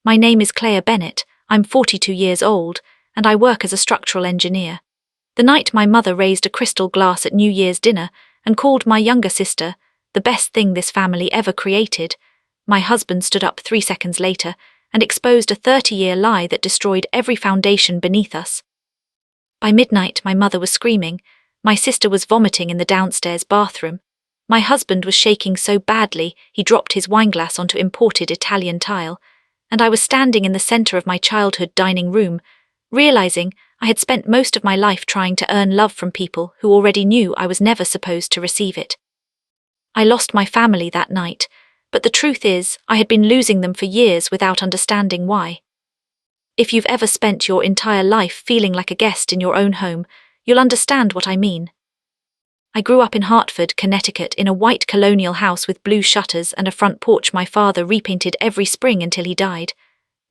My name is Claire Bennett, I'm 42 years old, and I work as a structural engineer. The night my mother raised a crystal glass at New Year's dinner and called my younger sister the best thing this family ever created, my husband stood up 3 seconds later and exposed a 30-year lie that destroyed every foundation beneath us. By midnight, my mother was screaming, my sister was vomiting in the downstairs bathroom, my husband was shaking so badly he dropped his wineglass onto imported Italian tile, and I was standing in the center of my childhood dining room, realizing I had spent most of my life trying to earn love from people who already knew I was never supposed to receive it. I lost my family that night, but the truth is, I had been losing them for years without understanding why. If you've ever spent your entire life feeling like a guest in your own home, you'll understand what I mean. I grew up in Hartford, Connecticut, in a white colonial house with blue shutters and a front porch my father repainted every spring until he died.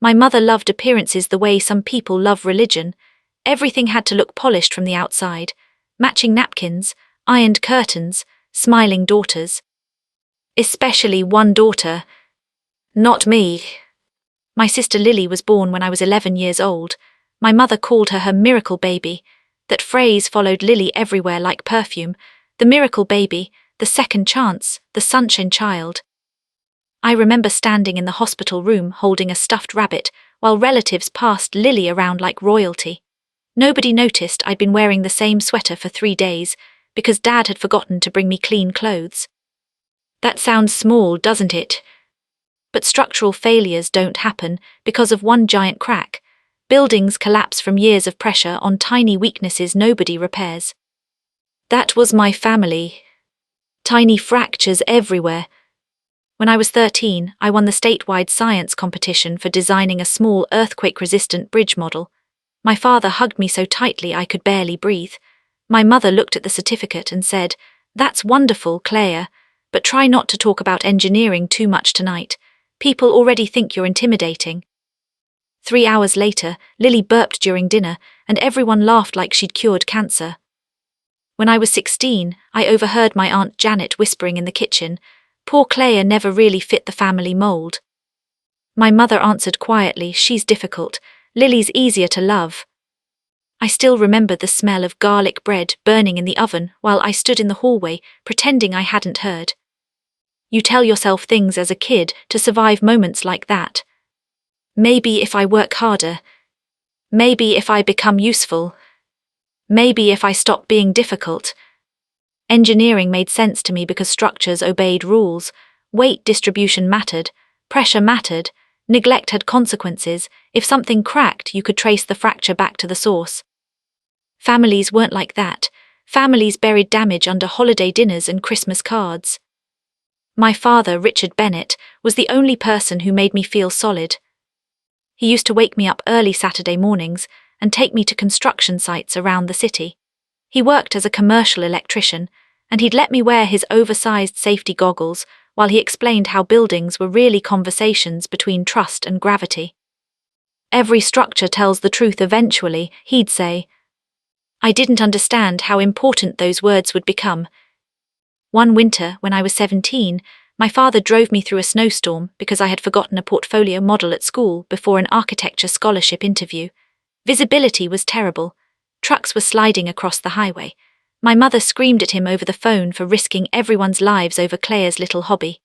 My mother loved appearances the way some people love religion. Everything had to look polished from the outside. Matching napkins, ironed curtains, smiling daughters. Especially one daughter. Not me. My sister Lily was born when I was 11 years old. My mother called her miracle baby. That phrase followed Lily everywhere like perfume. The miracle baby, the second chance, the sunshine child. I remember standing in the hospital room holding a stuffed rabbit while relatives passed Lily around like royalty. Nobody noticed I'd been wearing the same sweater for 3 days because Dad had forgotten to bring me clean clothes. That sounds small, doesn't it? But structural failures don't happen because of one giant crack. Buildings collapse from years of pressure on tiny weaknesses nobody repairs. That was my family. Tiny fractures everywhere. When I was 13, I won the statewide science competition for designing a small earthquake-resistant bridge model. My father hugged me so tightly I could barely breathe. My mother looked at the certificate and said, "That's wonderful, Claire, but try not to talk about engineering too much tonight. People already think you're intimidating." 3 hours later, Lily burped during dinner, and everyone laughed like she'd cured cancer. When I was 16, I overheard my Aunt Janet whispering in the kitchen, "Poor Claire never really fit the family mold." My mother answered quietly, "She's difficult. Lily's easier to love." I still remember the smell of garlic bread burning in the oven while I stood in the hallway, pretending I hadn't heard. You tell yourself things as a kid to survive moments like that. Maybe if I work harder. Maybe if I become useful. Maybe if I stop being difficult. Engineering made sense to me because structures obeyed rules, weight distribution mattered, pressure mattered, neglect had consequences. If something cracked, you could trace the fracture back to the source. Families weren't like that. Families buried damage under holiday dinners and Christmas cards. My father, Richard Bennett, was the only person who made me feel solid. He used to wake me up early Saturday mornings and take me to construction sites around the city. He worked as a commercial electrician, and he'd let me wear his oversized safety goggles while he explained how buildings were really conversations between trust and gravity. "Every structure tells the truth eventually," he'd say. I didn't understand how important those words would become. One winter, when I was 17, my father drove me through a snowstorm because I had forgotten a portfolio model at school before an architecture scholarship interview. Visibility was terrible. Trucks were sliding across the highway. My mother screamed at him over the phone for risking everyone's lives over Claire's little hobby.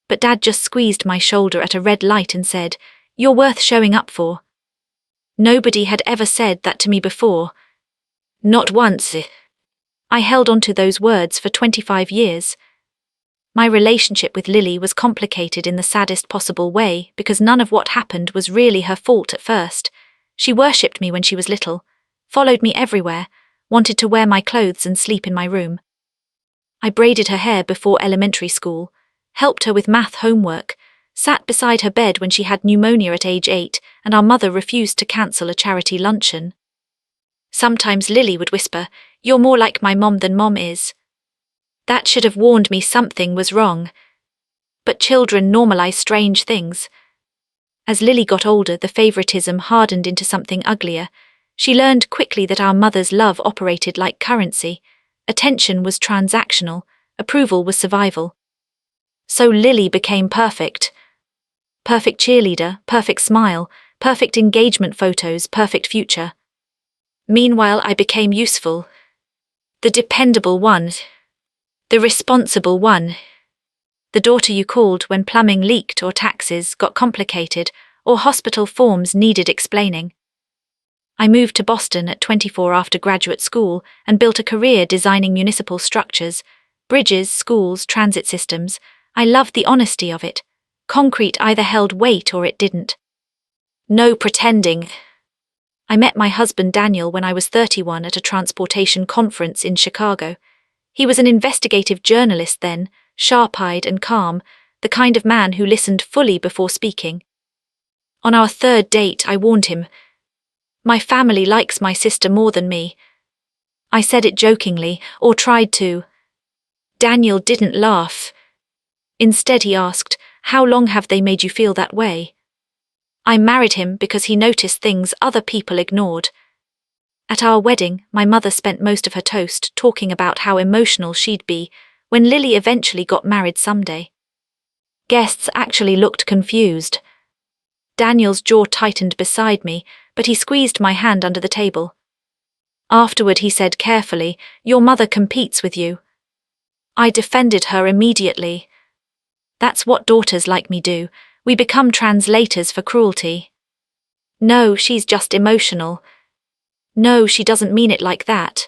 But Dad just squeezed my shoulder at a red light and said, "You're worth showing up for." Nobody had ever said that to me before. Not once. I held on to those words for 25 years. My relationship with Lily was complicated in the saddest possible way because none of what happened was really her fault at first. She worshipped me when she was little, followed me everywhere, wanted to wear my clothes and sleep in my room. I braided her hair before elementary school, helped her with math homework, sat beside her bed when she had pneumonia at age 8 and our mother refused to cancel a charity luncheon. Sometimes Lily would whisper, "You're more like my mom than mom is." That should have warned me something was wrong. But children normalize strange things. As Lily got older, the favoritism hardened into something uglier. She learned quickly that our mother's love operated like currency. Attention was transactional, approval was survival. So Lily became perfect. perfect cheerleader, perfect smile, perfect engagement photos, perfect future. Meanwhile, I became useful. The dependable one. The responsible one. The daughter you called when plumbing leaked or taxes got complicated or hospital forms needed explaining. I moved to Boston at 24 after graduate school and built a career designing municipal structures, bridges, schools, transit systems. I loved the honesty of it. Concrete either held weight or it didn't. No pretending. I met my husband Daniel when I was 31 at a transportation conference in Chicago. He was an investigative journalist then, sharp-eyed and calm, the kind of man who listened fully before speaking. On our third date, I warned him, "My family likes my sister more than me." I said it jokingly, or tried to. Daniel didn't laugh. Instead he asked, "How long have they made you feel that way?" I married him because he noticed things other people ignored. At our wedding, my mother spent most of her toast talking about how emotional she'd be when Lily eventually got married someday. Guests actually looked confused. Daniel's jaw tightened beside me, but he squeezed my hand under the table. Afterward he said carefully, "Your mother competes with you." I defended her immediately. That's what daughters like me do. We become translators for cruelty. "No, she's just emotional." "No, she doesn't mean it like that."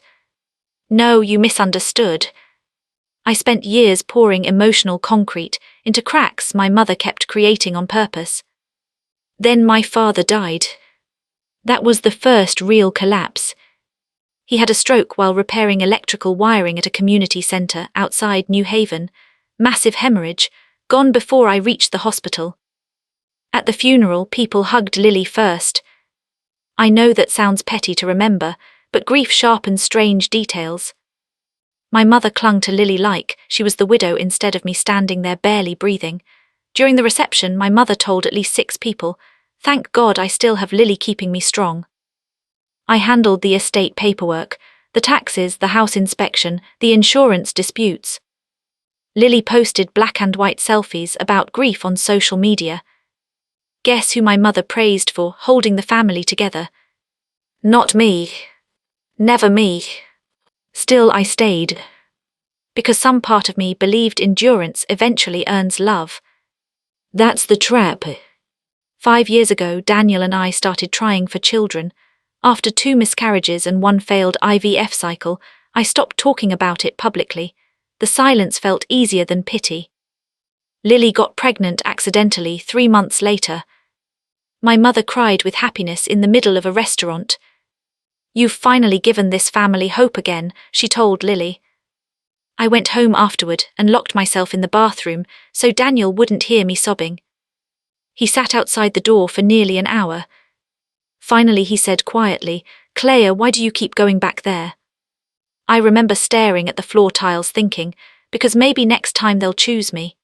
"No, you misunderstood." I spent years pouring emotional concrete into cracks my mother kept creating on purpose. Then my father died. That was the first real collapse. He had a stroke while repairing electrical wiring at a community center outside New Haven. Massive hemorrhage, gone before I reached the hospital. At the funeral, people hugged Lily first. I know that sounds petty to remember, but grief sharpens strange details. My mother clung to Lily like she was the widow instead of me standing there barely breathing. During the reception, my mother told at least 6 people, "Thank God I still have Lily keeping me strong." I handled the estate paperwork, the taxes, the house inspection, the insurance disputes. Lily posted black and white selfies about grief on social media. Guess who my mother praised for holding the family together? Not me. Never me. Still, I stayed. Because some part of me believed endurance eventually earns love. That's the trap. 5 years ago, Daniel and I started trying for children. After 2 miscarriages and 1 failed IVF cycle, I stopped talking about it publicly. The silence felt easier than pity. Lily got pregnant accidentally 3 months later. My mother cried with happiness in the middle of a restaurant. "You've finally given this family hope again," she told Lily. I went home afterward and locked myself in the bathroom so Daniel wouldn't hear me sobbing. He sat outside the door for nearly an hour. Finally he said quietly, "Claire, why do you keep going back there?" I remember staring at the floor tiles thinking, because maybe next time they'll choose me.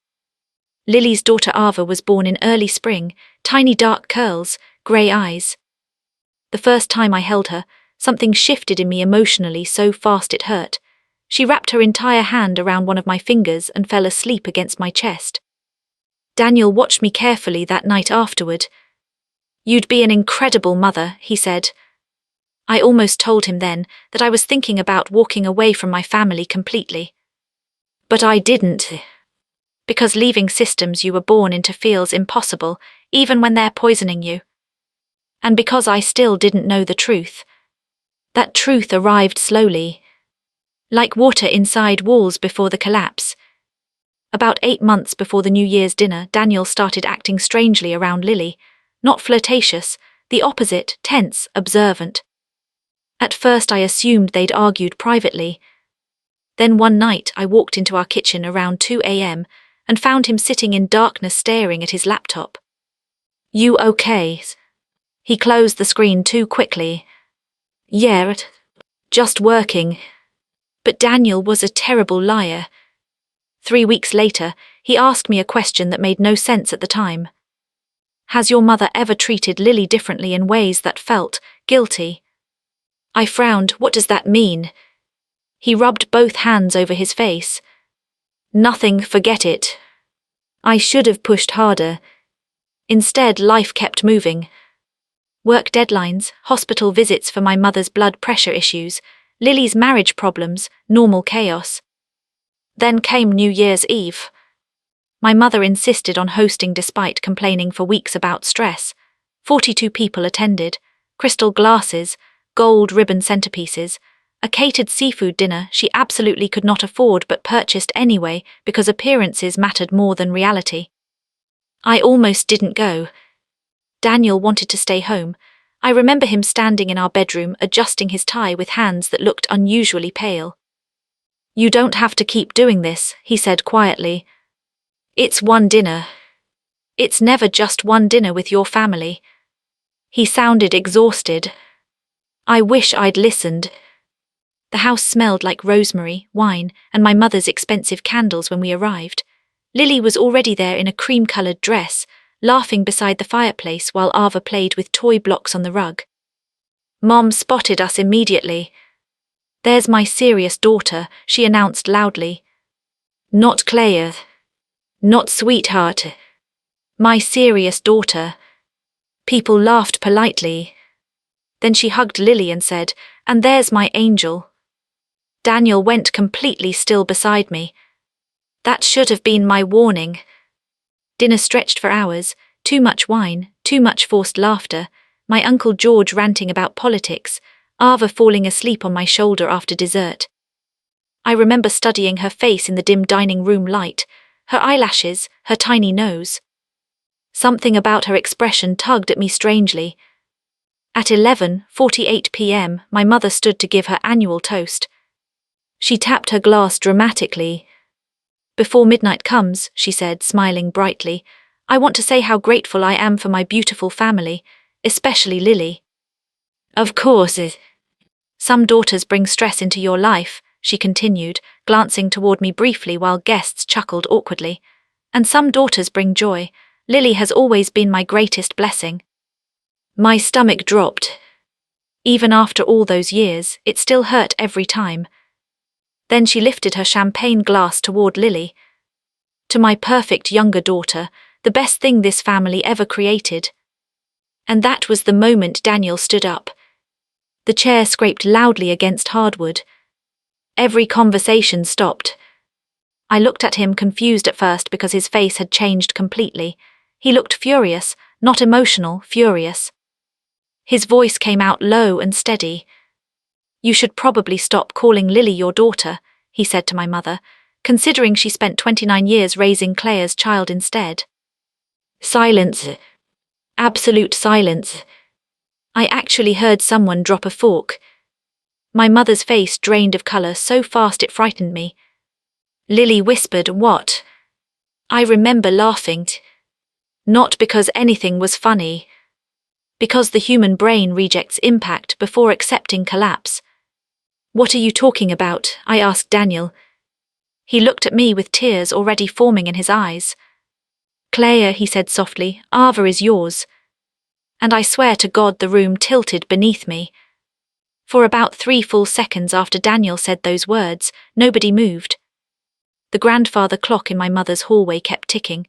Lily's daughter Ava was born in early spring, tiny dark curls, grey eyes. The first time I held her, something shifted in me emotionally so fast it hurt. She wrapped her entire hand around one of my fingers and fell asleep against my chest. Daniel watched me carefully that night afterward. "You'd be an incredible mother," he said. I almost told him then that I was thinking about walking away from my family completely. But I didn't. Because leaving systems you were born into feels impossible, even when they're poisoning you. And because I still didn't know the truth. That truth arrived slowly. Like water inside walls before the collapse. About 8 months before the New Year's dinner, Daniel started acting strangely around Lily. Not flirtatious, the opposite, tense, observant. At first I assumed they'd argued privately. Then one night I walked into our kitchen around 2 a.m. and found him sitting in darkness staring at his laptop. "You okay?" He closed the screen too quickly. "Yeah, just working." But Daniel was a terrible liar. 3 weeks later, he asked me a question that made no sense at the time. "Has your mother ever treated Lily differently in ways that felt guilty?" I frowned. "What does that mean?" He rubbed both hands over his face. "Nothing, forget it." I should have pushed harder. Instead, life kept moving. Work deadlines, hospital visits for my mother's blood pressure issues, Lily's marriage problems, normal chaos. Then came New Year's Eve. My mother insisted on hosting despite complaining for weeks about stress. 42 people attended, crystal glasses, gold ribbon centerpieces, a catered seafood dinner she absolutely could not afford but purchased anyway because appearances mattered more than reality. I almost didn't go. Daniel wanted to stay home. I remember him standing in our bedroom adjusting his tie with hands that looked unusually pale. "You don't have to keep doing this," he said quietly. "It's one dinner. It's never just one dinner with your family." He sounded exhausted. I wish I'd listened. The house smelled like rosemary, wine, and my mother's expensive candles when we arrived. Lily was already there in a cream-coloured dress, laughing beside the fireplace while Ava played with toy blocks on the rug. Mom spotted us immediately. "There's my serious daughter," she announced loudly. "Not Claire. Not sweetheart. My serious daughter." People laughed politely. Then she hugged Lily and said, "And there's my angel." Daniel went completely still beside me. That should have been my warning. Dinner stretched for hours, too much wine, too much forced laughter, my Uncle George ranting about politics, Ava falling asleep on my shoulder after dessert. I remember studying her face in the dim dining room light, her eyelashes, her tiny nose. Something about her expression tugged at me strangely. At 11:48 p.m., my mother stood to give her annual toast. She tapped her glass dramatically. "Before midnight comes," she said, smiling brightly, "I want to say how grateful I am for my beautiful family, especially Lily." "Of course. Some daughters bring stress into your life," she continued, glancing toward me briefly while guests chuckled awkwardly. "And some daughters bring joy. Lily has always been my greatest blessing." My stomach dropped. Even after all those years, it still hurt every time. Then she lifted her champagne glass toward Lily. "To my perfect younger daughter, the best thing this family ever created." And that was the moment Daniel stood up. The chair scraped loudly against hardwood. Every conversation stopped. I looked at him, confused at first because his face had changed completely. He looked furious, not emotional, furious. His voice came out low and steady. "You should probably stop calling Lily your daughter," he said to my mother, "considering she spent 29 years raising Claire's child instead." Silence. Absolute silence. I actually heard someone drop a fork. My mother's face drained of colour so fast it frightened me. Lily whispered, "What?" I remember laughing. Not because anything was funny. Because the human brain rejects impact before accepting collapse. "What are you talking about?" I asked Daniel. He looked at me with tears already forming in his eyes. "Claire," he said softly, "Ava is yours." And I swear to God the room tilted beneath me. For about 3 full seconds after Daniel said those words, nobody moved. The grandfather clock in my mother's hallway kept ticking.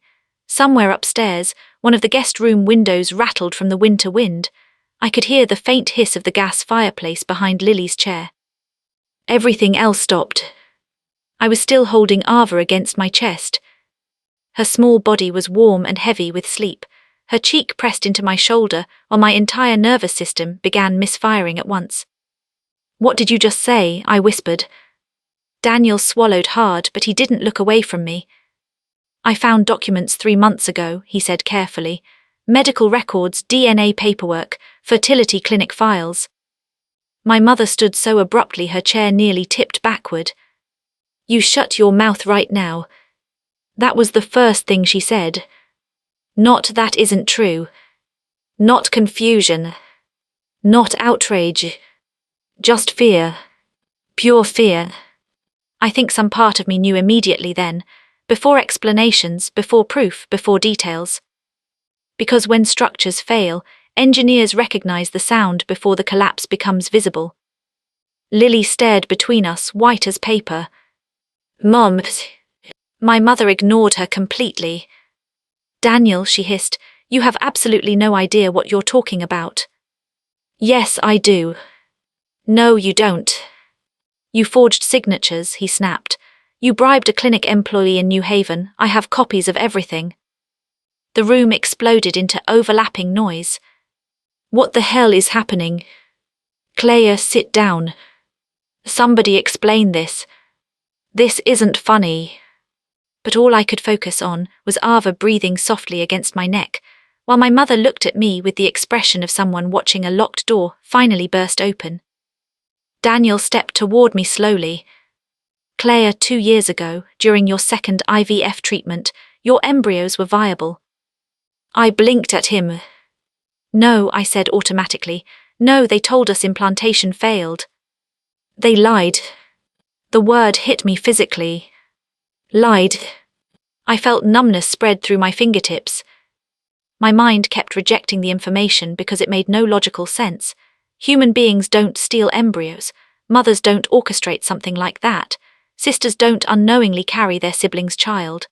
Somewhere upstairs, one of the guest room windows rattled from the winter wind. I could hear the faint hiss of the gas fireplace behind Lily's chair. Everything else stopped. I was still holding Ava against my chest. Her small body was warm and heavy with sleep, her cheek pressed into my shoulder while my entire nervous system began misfiring at once. "What did you just say?" I whispered. Daniel swallowed hard, but he didn't look away from me. "I found documents 3 months ago," he said carefully. "Medical records, DNA paperwork, fertility clinic files." My mother stood so abruptly her chair nearly tipped backward. "You shut your mouth right now." That was the first thing she said. Not "that isn't true." Not confusion. Not outrage. Just fear. Pure fear. I think some part of me knew immediately then, before explanations, before proof, before details. Because when structures fail, engineers recognize the sound before the collapse becomes visible. Lily stared between us, white as paper. "Mom." My mother ignored her completely. "Daniel," she hissed, You have absolutely no idea what you're talking about. Yes, I do. No, you don't. You forged signatures, he snapped. You bribed a clinic employee in New Haven. I have copies of everything. The room exploded into overlapping noise. What the hell is happening? Claire, sit down. Somebody explain this. This isn't funny. But all I could focus on was Ava breathing softly against my neck, while my mother looked at me with the expression of someone watching a locked door finally burst open. Daniel stepped toward me slowly. Claire, 2 years ago, during your second IVF treatment, your embryos were viable. I blinked at him. No, I said automatically. No, they told us implantation failed. They lied. The word hit me physically. Lied. I felt numbness spread through my fingertips. My mind kept rejecting the information because it made no logical sense. Human beings don't steal embryos. Mothers don't orchestrate something like that. Sisters don't unknowingly carry their sibling's child.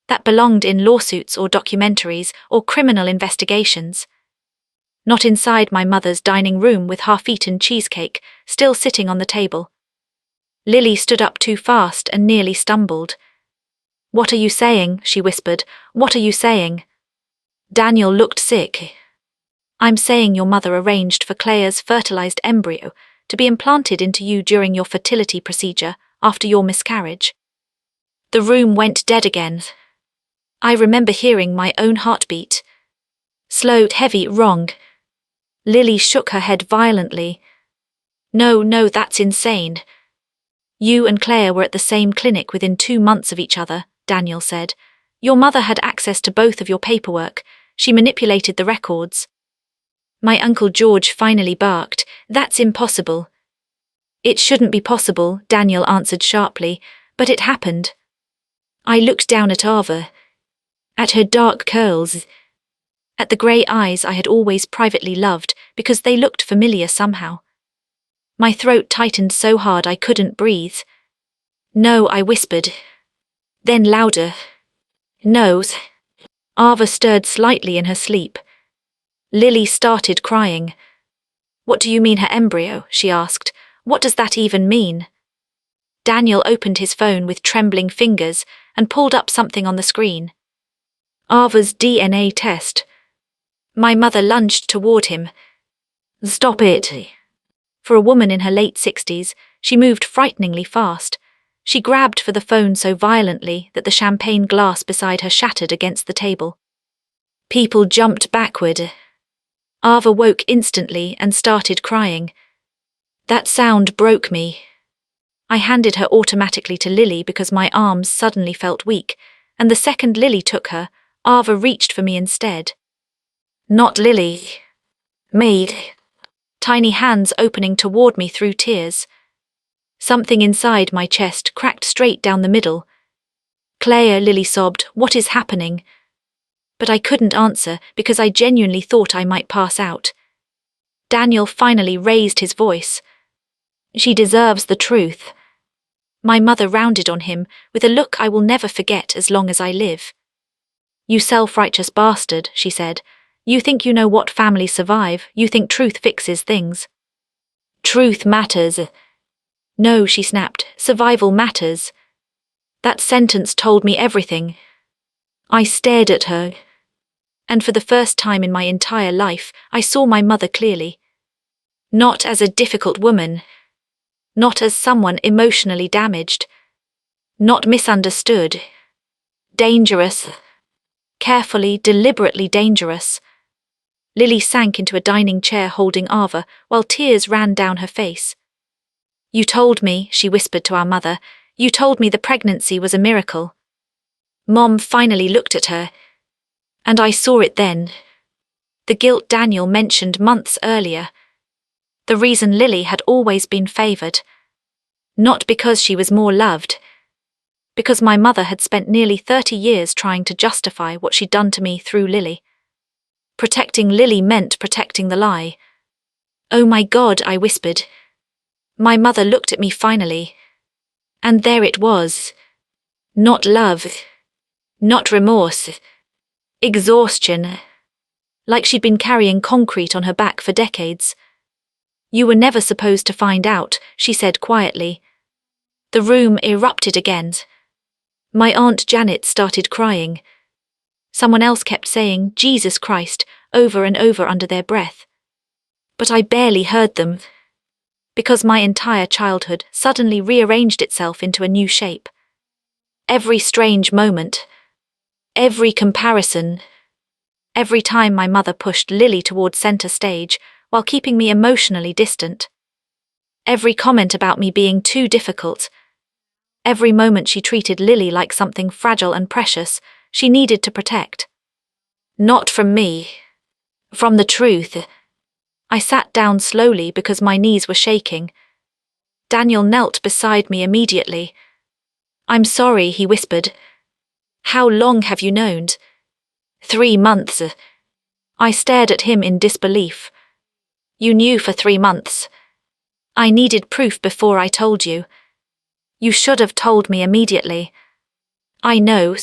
That belonged in lawsuits or documentaries or criminal investigations. Not inside my mother's dining room with half-eaten cheesecake still sitting on the table. Lily stood up too fast and nearly stumbled. What are you saying? She whispered. What are you saying? Daniel looked sick. I'm saying your mother arranged for Claire's fertilized embryo to be implanted into you during your fertility procedure after your miscarriage. The room went dead again. I remember hearing my own heartbeat. Slowed, heavy, wrong. Lily shook her head violently. No, that's insane. You and Claire were at the same clinic within 2 months of each other, Daniel said. Your mother had access to both of your paperwork. She manipulated the records. My Uncle George finally barked. That's impossible. It shouldn't be possible, Daniel answered sharply, but it happened. I looked down at Ava. At her dark curls. At the grey eyes I had always privately loved because they looked familiar somehow. My throat tightened so hard I couldn't breathe. No, I whispered. Then louder. No. Ava stirred slightly in her sleep. Lily started crying. What do you mean her embryo? She asked. What does that even mean? Daniel opened his phone with trembling fingers and pulled up something on the screen. Ava's DNA test. My mother lunged toward him. Stop it. For a woman in her late 60s, she moved frighteningly fast. She grabbed for the phone so violently that the champagne glass beside her shattered against the table. People jumped backward. Ava woke instantly and started crying. That sound broke me. I handed her automatically to Lily because my arms suddenly felt weak, and the second Lily took her, Ava reached for me instead. Not Lily. Me. Tiny hands opening toward me through tears. Something inside my chest cracked straight down the middle. Claire, Lily sobbed, what is happening? But I couldn't answer because I genuinely thought I might pass out. Daniel finally raised his voice. She deserves the truth. My mother rounded on him with a look I will never forget as long as I live. You self-righteous bastard, she said. You think you know what families survive, you think truth fixes things. Truth matters. No, she snapped, survival matters. That sentence told me everything. I stared at her. And for the first time in my entire life, I saw my mother clearly. Not as a difficult woman. Not as someone emotionally damaged. Not misunderstood. Dangerous. Carefully, deliberately dangerous. Lily sank into a dining chair holding Ava, while tears ran down her face. You told me, she whispered to our mother, you told me the pregnancy was a miracle. Mom finally looked at her. And I saw it then. The guilt Daniel mentioned months earlier. The reason Lily had always been favoured. Not because she was more loved. Because my mother had spent nearly 30 years trying to justify what she'd done to me through Lily. Protecting Lily meant protecting the lie. Oh my God, I whispered. My mother looked at me finally. And there it was. Not love. Not remorse. Exhaustion. Like she'd been carrying concrete on her back for decades. You were never supposed to find out, she said quietly. The room erupted again. My Aunt Janet started crying. Someone else kept saying, "Jesus Christ," over and over under their breath. But I barely heard them, because my entire childhood suddenly rearranged itself into a new shape. Every strange moment, every comparison, every time my mother pushed Lily towards center stage while keeping me emotionally distant. Every comment about me being too difficult. Every moment she treated Lily like something fragile and precious she needed to protect. Not from me. From the truth. I sat down slowly because my knees were shaking. Daniel knelt beside me immediately. "I'm sorry," he whispered. "How long have you known?" 3 months. I stared at him in disbelief. "You knew for 3 months. I needed proof before I told you. You should have told me immediately." "I know."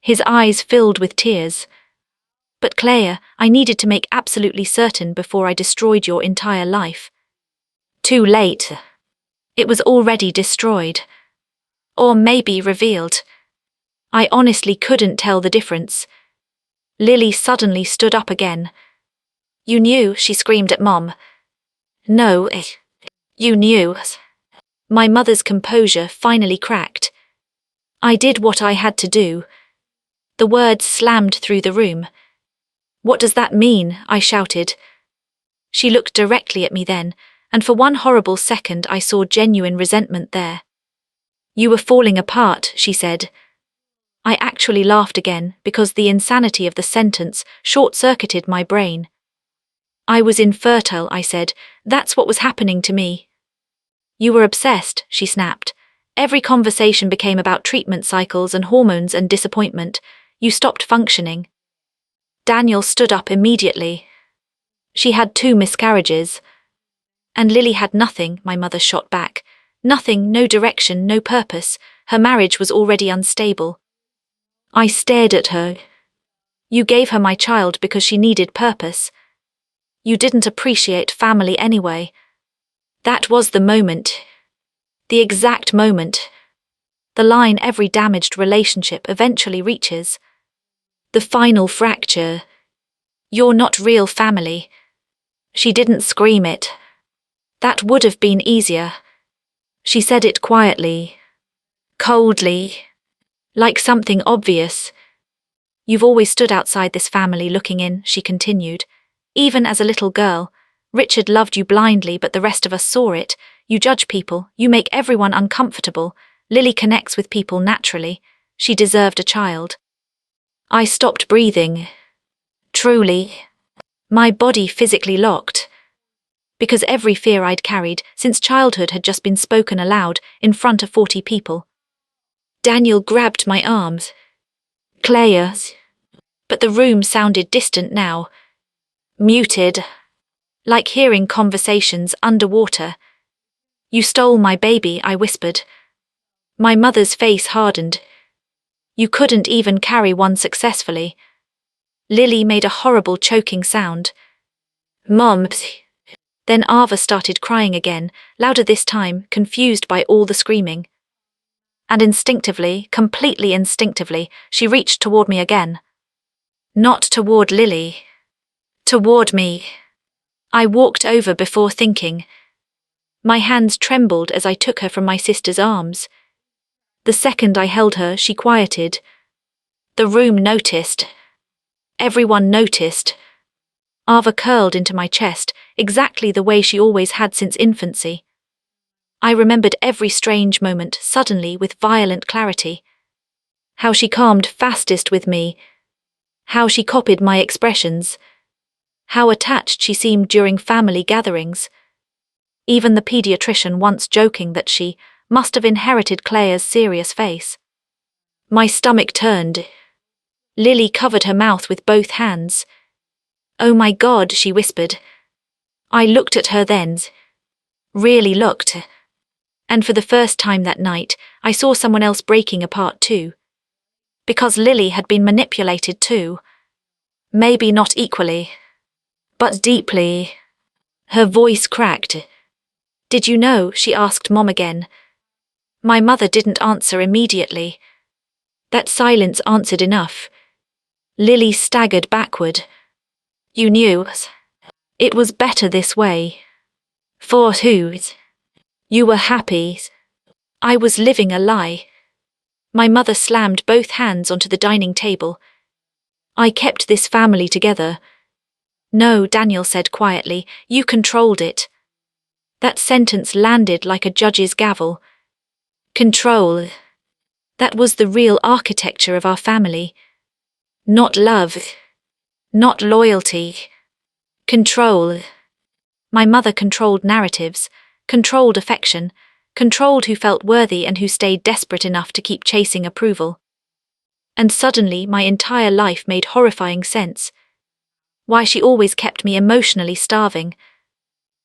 His eyes filled with tears. "But Claire, I needed to make absolutely certain before I destroyed your entire life." Too late. It was already destroyed. Or maybe revealed. I honestly couldn't tell the difference. Lily suddenly stood up again. "You knew," she screamed at Mom. "No, you knew." My mother's composure finally cracked. "I did what I had to do." The words slammed through the room. "What does that mean?" I shouted. She looked directly at me then, and for one horrible second I saw genuine resentment there. "You were falling apart," she said. I actually laughed again because the insanity of the sentence short-circuited my brain. "I was infertile," I said. "That's what was happening to me." "You were obsessed," she snapped. "Every conversation became about treatment cycles and hormones and disappointment. You stopped functioning." Daniel stood up immediately. "She had 2 miscarriages. And Lily had nothing," my mother shot back. "Nothing, no direction, no purpose. Her marriage was already unstable." I stared at her. "You gave her my child because she needed purpose. You didn't appreciate family anyway." That was the moment. The exact moment. The line every damaged relationship eventually reaches. The final fracture. "You're not real family." She didn't scream it. That would have been easier. She said it quietly, coldly, like something obvious. "You've always stood outside this family looking in," she continued. "Even as a little girl, Richard loved you blindly, but the rest of us saw it. You judge people, you make everyone uncomfortable. Lily connects with people naturally. She deserved a child." I stopped breathing. Truly. My body physically locked. Because every fear I'd carried since childhood had just been spoken aloud in front of 40 people. Daniel grabbed my arms. "Claire." But the room sounded distant now. Muted. Like hearing conversations underwater. "You stole my baby," I whispered. My mother's face hardened. "You couldn't even carry one successfully." Lily made a horrible choking sound. "Mom." Then Ava started crying again, louder this time, confused by all the screaming. And instinctively, completely instinctively, she reached toward me again. Not toward Lily. Toward me. I walked over before thinking. My hands trembled as I took her from my sister's arms. The second I held her, she quieted. The room noticed. Everyone noticed. Ava curled into my chest, exactly the way she always had since infancy. I remembered every strange moment suddenly with violent clarity. How she calmed fastest with me. How she copied my expressions. How attached she seemed during family gatherings. Even the pediatrician once joking that she must have inherited Claire's serious face. My stomach turned. Lily covered her mouth with both hands. "Oh my God," she whispered. I looked at her then. Really looked. And for the first time that night, I saw someone else breaking apart too. Because Lily had been manipulated too. Maybe not equally, but deeply. Her voice cracked. Did you know? She asked Mom again. My mother didn't answer immediately. That silence answered enough. Lily staggered backward. You knew. It was better this way. For who? You were happy. I was living a lie. My mother slammed both hands onto the dining table. I kept this family together. No, Daniel said quietly, you controlled it. That sentence landed like a judge's gavel. Control. That was the real architecture of our family. Not love. Not loyalty. Control. My mother controlled narratives, controlled affection, controlled who felt worthy and who stayed desperate enough to keep chasing approval. And suddenly my entire life made horrifying sense. Why she always kept me emotionally starving.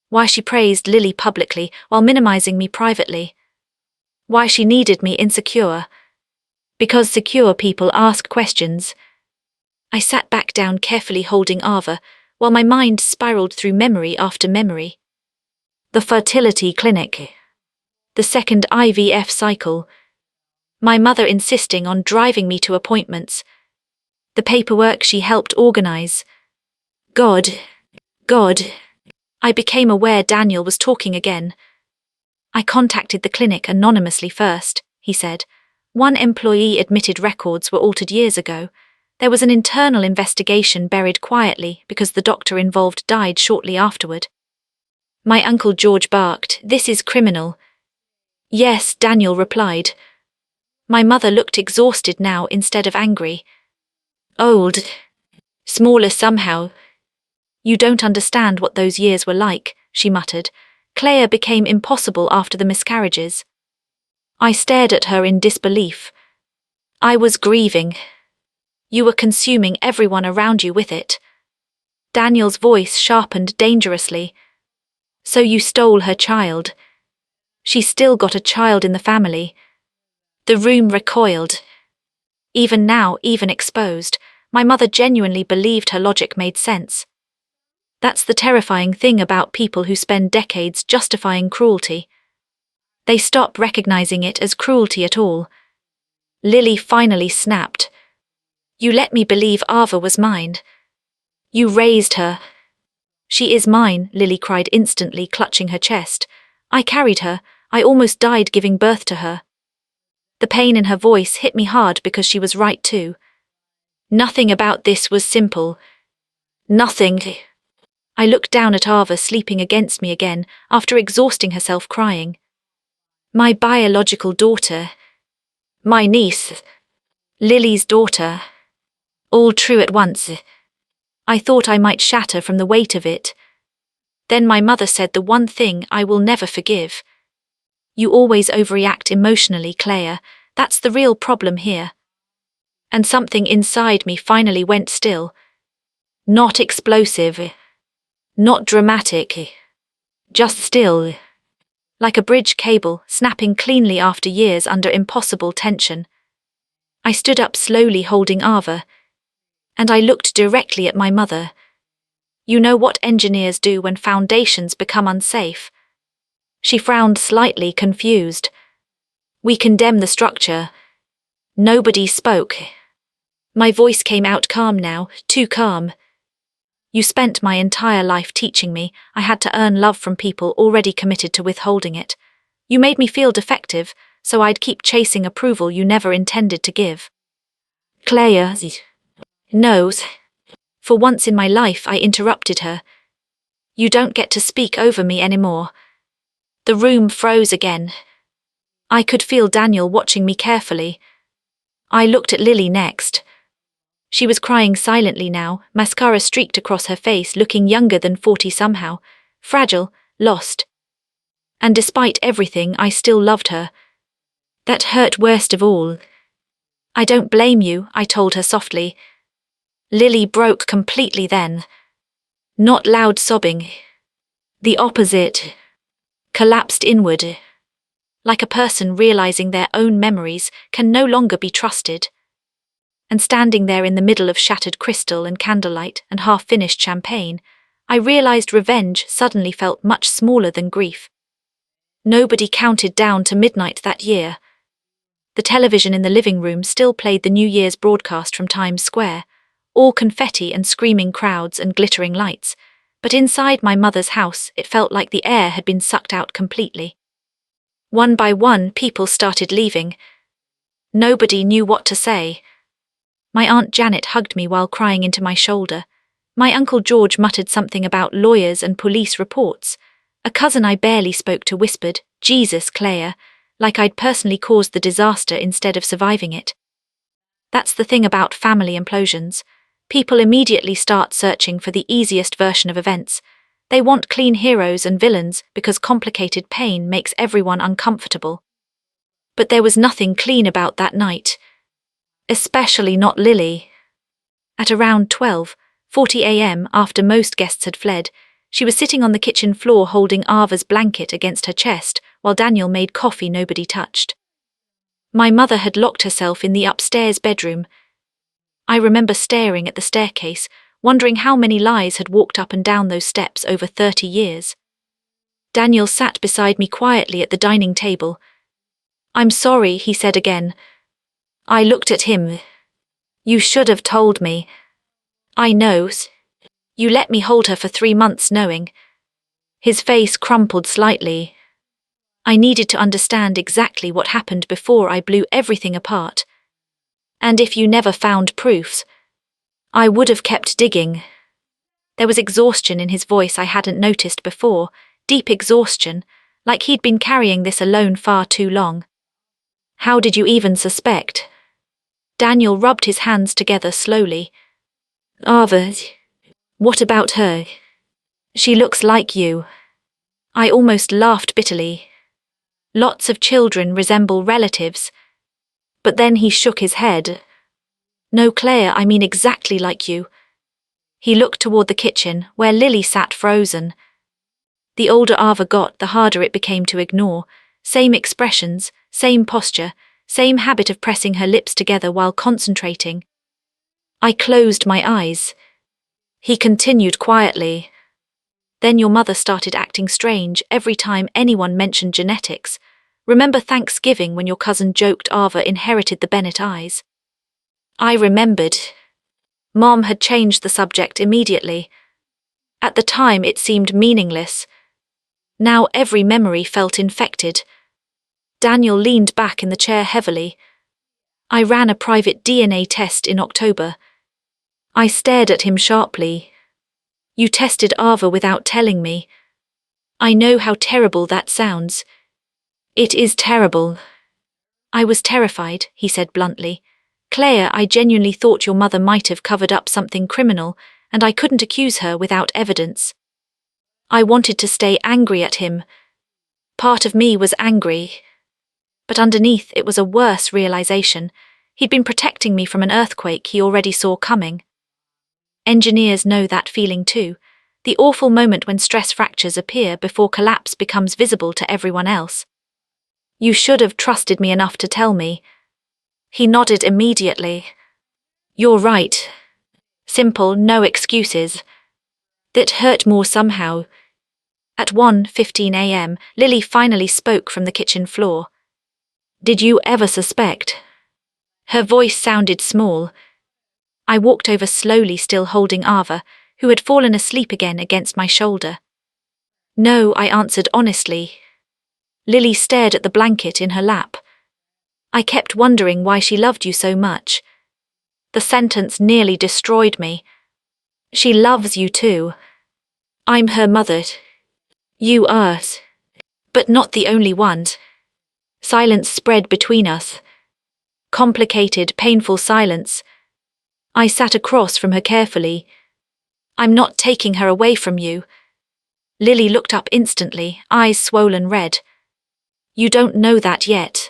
Why she praised Lily publicly while minimizing me privately. Why she needed me insecure. Because secure people ask questions. I sat back down carefully holding Ava, while my mind spiraled through memory after memory. The fertility clinic. The second IVF cycle. My mother insisting on driving me to appointments. The paperwork she helped organize. God. I became aware Daniel was talking again. I contacted the clinic anonymously first, he said. One employee admitted records were altered years ago. There was an internal investigation buried quietly because the doctor involved died shortly afterward. My Uncle George barked, this is criminal. Yes, Daniel replied. My mother looked exhausted now instead of angry. Old. Smaller somehow. You don't understand what those years were like, she muttered. Claire became impossible after the miscarriages. I stared at her in disbelief. I was grieving. You were consuming everyone around you with it. Daniel's voice sharpened dangerously. So you stole her child. She's still got a child in the family. The room recoiled. Even now, even exposed, my mother genuinely believed her logic made sense. That's the terrifying thing about people who spend decades justifying cruelty. They stop recognizing it as cruelty at all. Lily finally snapped. You let me believe Ava was mine. You raised her. She is mine, Lily cried instantly, clutching her chest. I carried her. I almost died giving birth to her. The pain in her voice hit me hard because she was right too. Nothing about this was simple. Nothing. I looked down at Ava sleeping against me again after exhausting herself crying. My biological daughter. My niece. Lily's daughter. All true at once. I thought I might shatter from the weight of it. Then my mother said the one thing I will never forgive. You always overreact emotionally, Claire. That's the real problem here. And something inside me finally went still. Not explosive. Not dramatic. Just still. Like a bridge cable snapping cleanly after years under impossible tension. I stood up slowly holding Ava. And I looked directly at my mother. You know what engineers do when foundations become unsafe? She frowned slightly, confused. We condemn the structure. Nobody spoke. My voice came out calm now, too calm. You spent my entire life teaching me I had to earn love from people already committed to withholding it. You made me feel defective, so I'd keep chasing approval you never intended to give. Claire knows. For once in my life I interrupted her. You don't get to speak over me anymore. The room froze again. I could feel Daniel watching me carefully. I looked at Lily next. She was crying silently now, mascara streaked across her face, looking younger than 40 somehow, fragile, lost. And despite everything, I still loved her. That hurt worst of all. I don't blame you, I told her softly. Lily broke completely then. Not loud sobbing. The opposite. Collapsed inward. Like a person realizing their own memories can no longer be trusted. and standing there in the middle of shattered crystal and candlelight and half-finished champagne, I realized revenge suddenly felt much smaller than grief. Nobody counted down to midnight that year. The television in the living room still played the New Year's broadcast from Times Square, all confetti and screaming crowds and glittering lights, but inside my mother's house it felt like the air had been sucked out completely. One by one, people started leaving. Nobody knew what to say. My Aunt Janet hugged me while crying into my shoulder. My Uncle George muttered something about lawyers and police reports. A cousin I barely spoke to whispered, "Jesus, Claire," like I'd personally caused the disaster instead of surviving it. That's the thing about family implosions. People immediately start searching for the easiest version of events. They want clean heroes and villains because complicated pain makes everyone uncomfortable. But there was nothing clean about that night. Especially not Lily. At around 12:40 a.m., after most guests had fled, she was sitting on the kitchen floor holding Ava's blanket against her chest while Daniel made coffee nobody touched. My mother had locked herself in the upstairs bedroom. I remember staring at the staircase, wondering how many lies had walked up and down those steps over 30 years. Daniel sat beside me quietly at the dining table. "I'm sorry," he said again. I looked at him. "You should have told me." "I know. You let me hold her for 3 months knowing." His face crumpled slightly. I needed to understand exactly what happened before I blew everything apart. "And if you never found proofs, I would have kept digging." There was exhaustion in his voice I hadn't noticed before, deep exhaustion, like he'd been carrying this alone far too long. "How did you even suspect?" Daniel rubbed his hands together slowly. "Ava, what about her? She looks like you." I almost laughed bitterly. "Lots of children resemble relatives." But then he shook his head. "No, Claire, I mean exactly like you." He looked toward the kitchen, where Lily sat frozen. The older Ava got, the harder it became to ignore. Same expressions, same posture, same habit of pressing her lips together while concentrating. I closed my eyes. He continued quietly. "Then your mother started acting strange every time anyone mentioned genetics. Remember Thanksgiving when your cousin joked Ava inherited the Bennett eyes?" I remembered. Mom had changed the subject immediately. At the time it seemed meaningless. Now every memory felt infected. Daniel leaned back in the chair heavily. "I ran a private DNA test in October." I stared at him sharply. "You tested Ava without telling me." "I know how terrible that sounds." "It is terrible." "I was terrified," he said bluntly. "Claire, I genuinely thought your mother might have covered up something criminal, and I couldn't accuse her without evidence." I wanted to stay angry at him. Part of me was angry. But underneath it was a worse realization. He'd been protecting me from an earthquake he already saw coming. Engineers know that feeling too. The awful moment when stress fractures appear before collapse becomes visible to everyone else. "You should have trusted me enough to tell me." He nodded immediately. "You're right. Simple, no excuses." That hurt more somehow. At 1:15 a.m., Lily finally spoke from the kitchen floor. "Did you ever suspect?" Her voice sounded small. I walked over slowly, still holding Ava, who had fallen asleep again against my shoulder. "No," I answered honestly. Lily stared at the blanket in her lap. "I kept wondering why she loved you so much." The sentence nearly destroyed me. "She loves you too. I'm her mother. You are. But not the only one." Silence spread between us. Complicated, painful silence. I sat across from her carefully. "I'm not taking her away from you." Lily looked up instantly, eyes swollen red. "You don't know that yet."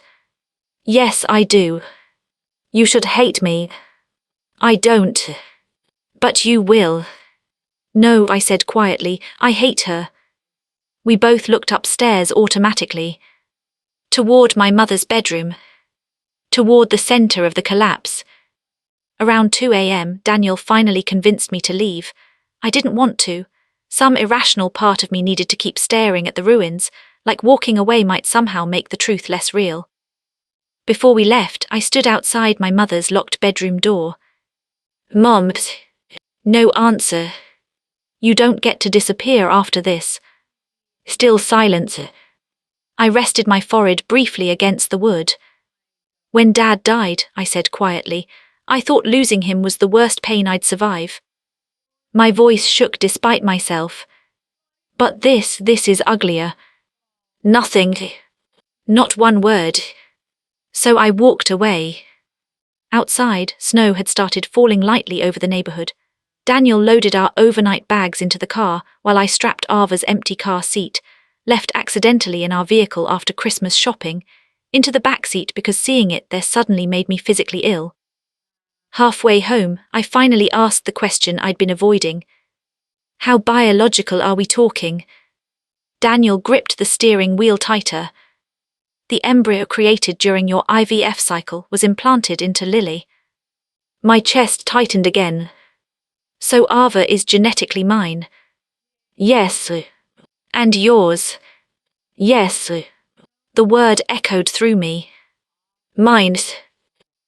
"Yes, I do. You should hate me." "I don't." "But you will." "No," I said quietly, "I hate her." We both looked upstairs automatically. Toward my mother's bedroom. Toward the center of the collapse. Around 2 a.m., Daniel finally convinced me to leave. I didn't want to. Some irrational part of me needed to keep staring at the ruins, like walking away might somehow make the truth less real. Before we left, I stood outside my mother's locked bedroom door. "Mom," no answer. "You don't get to disappear after this." Still silence. I rested my forehead briefly against the wood. "When Dad died," I said quietly, "I thought losing him was the worst pain I'd survive." My voice shook despite myself. "But this is uglier." "Nothing. Not one word." So I walked away. Outside, snow had started falling lightly over the neighborhood. Daniel loaded our overnight bags into the car while I strapped Ava's empty car seat, left accidentally in our vehicle after Christmas shopping, into the back seat because seeing it there suddenly made me physically ill. Halfway home, I finally asked the question I'd been avoiding. "How biological are we talking?" Daniel gripped the steering wheel tighter. "The embryo created during your IVF cycle was implanted into Lily." My chest tightened again. "So Ava is genetically mine?" "Yes." "And yours?" "Yes." The word echoed through me. "Mine."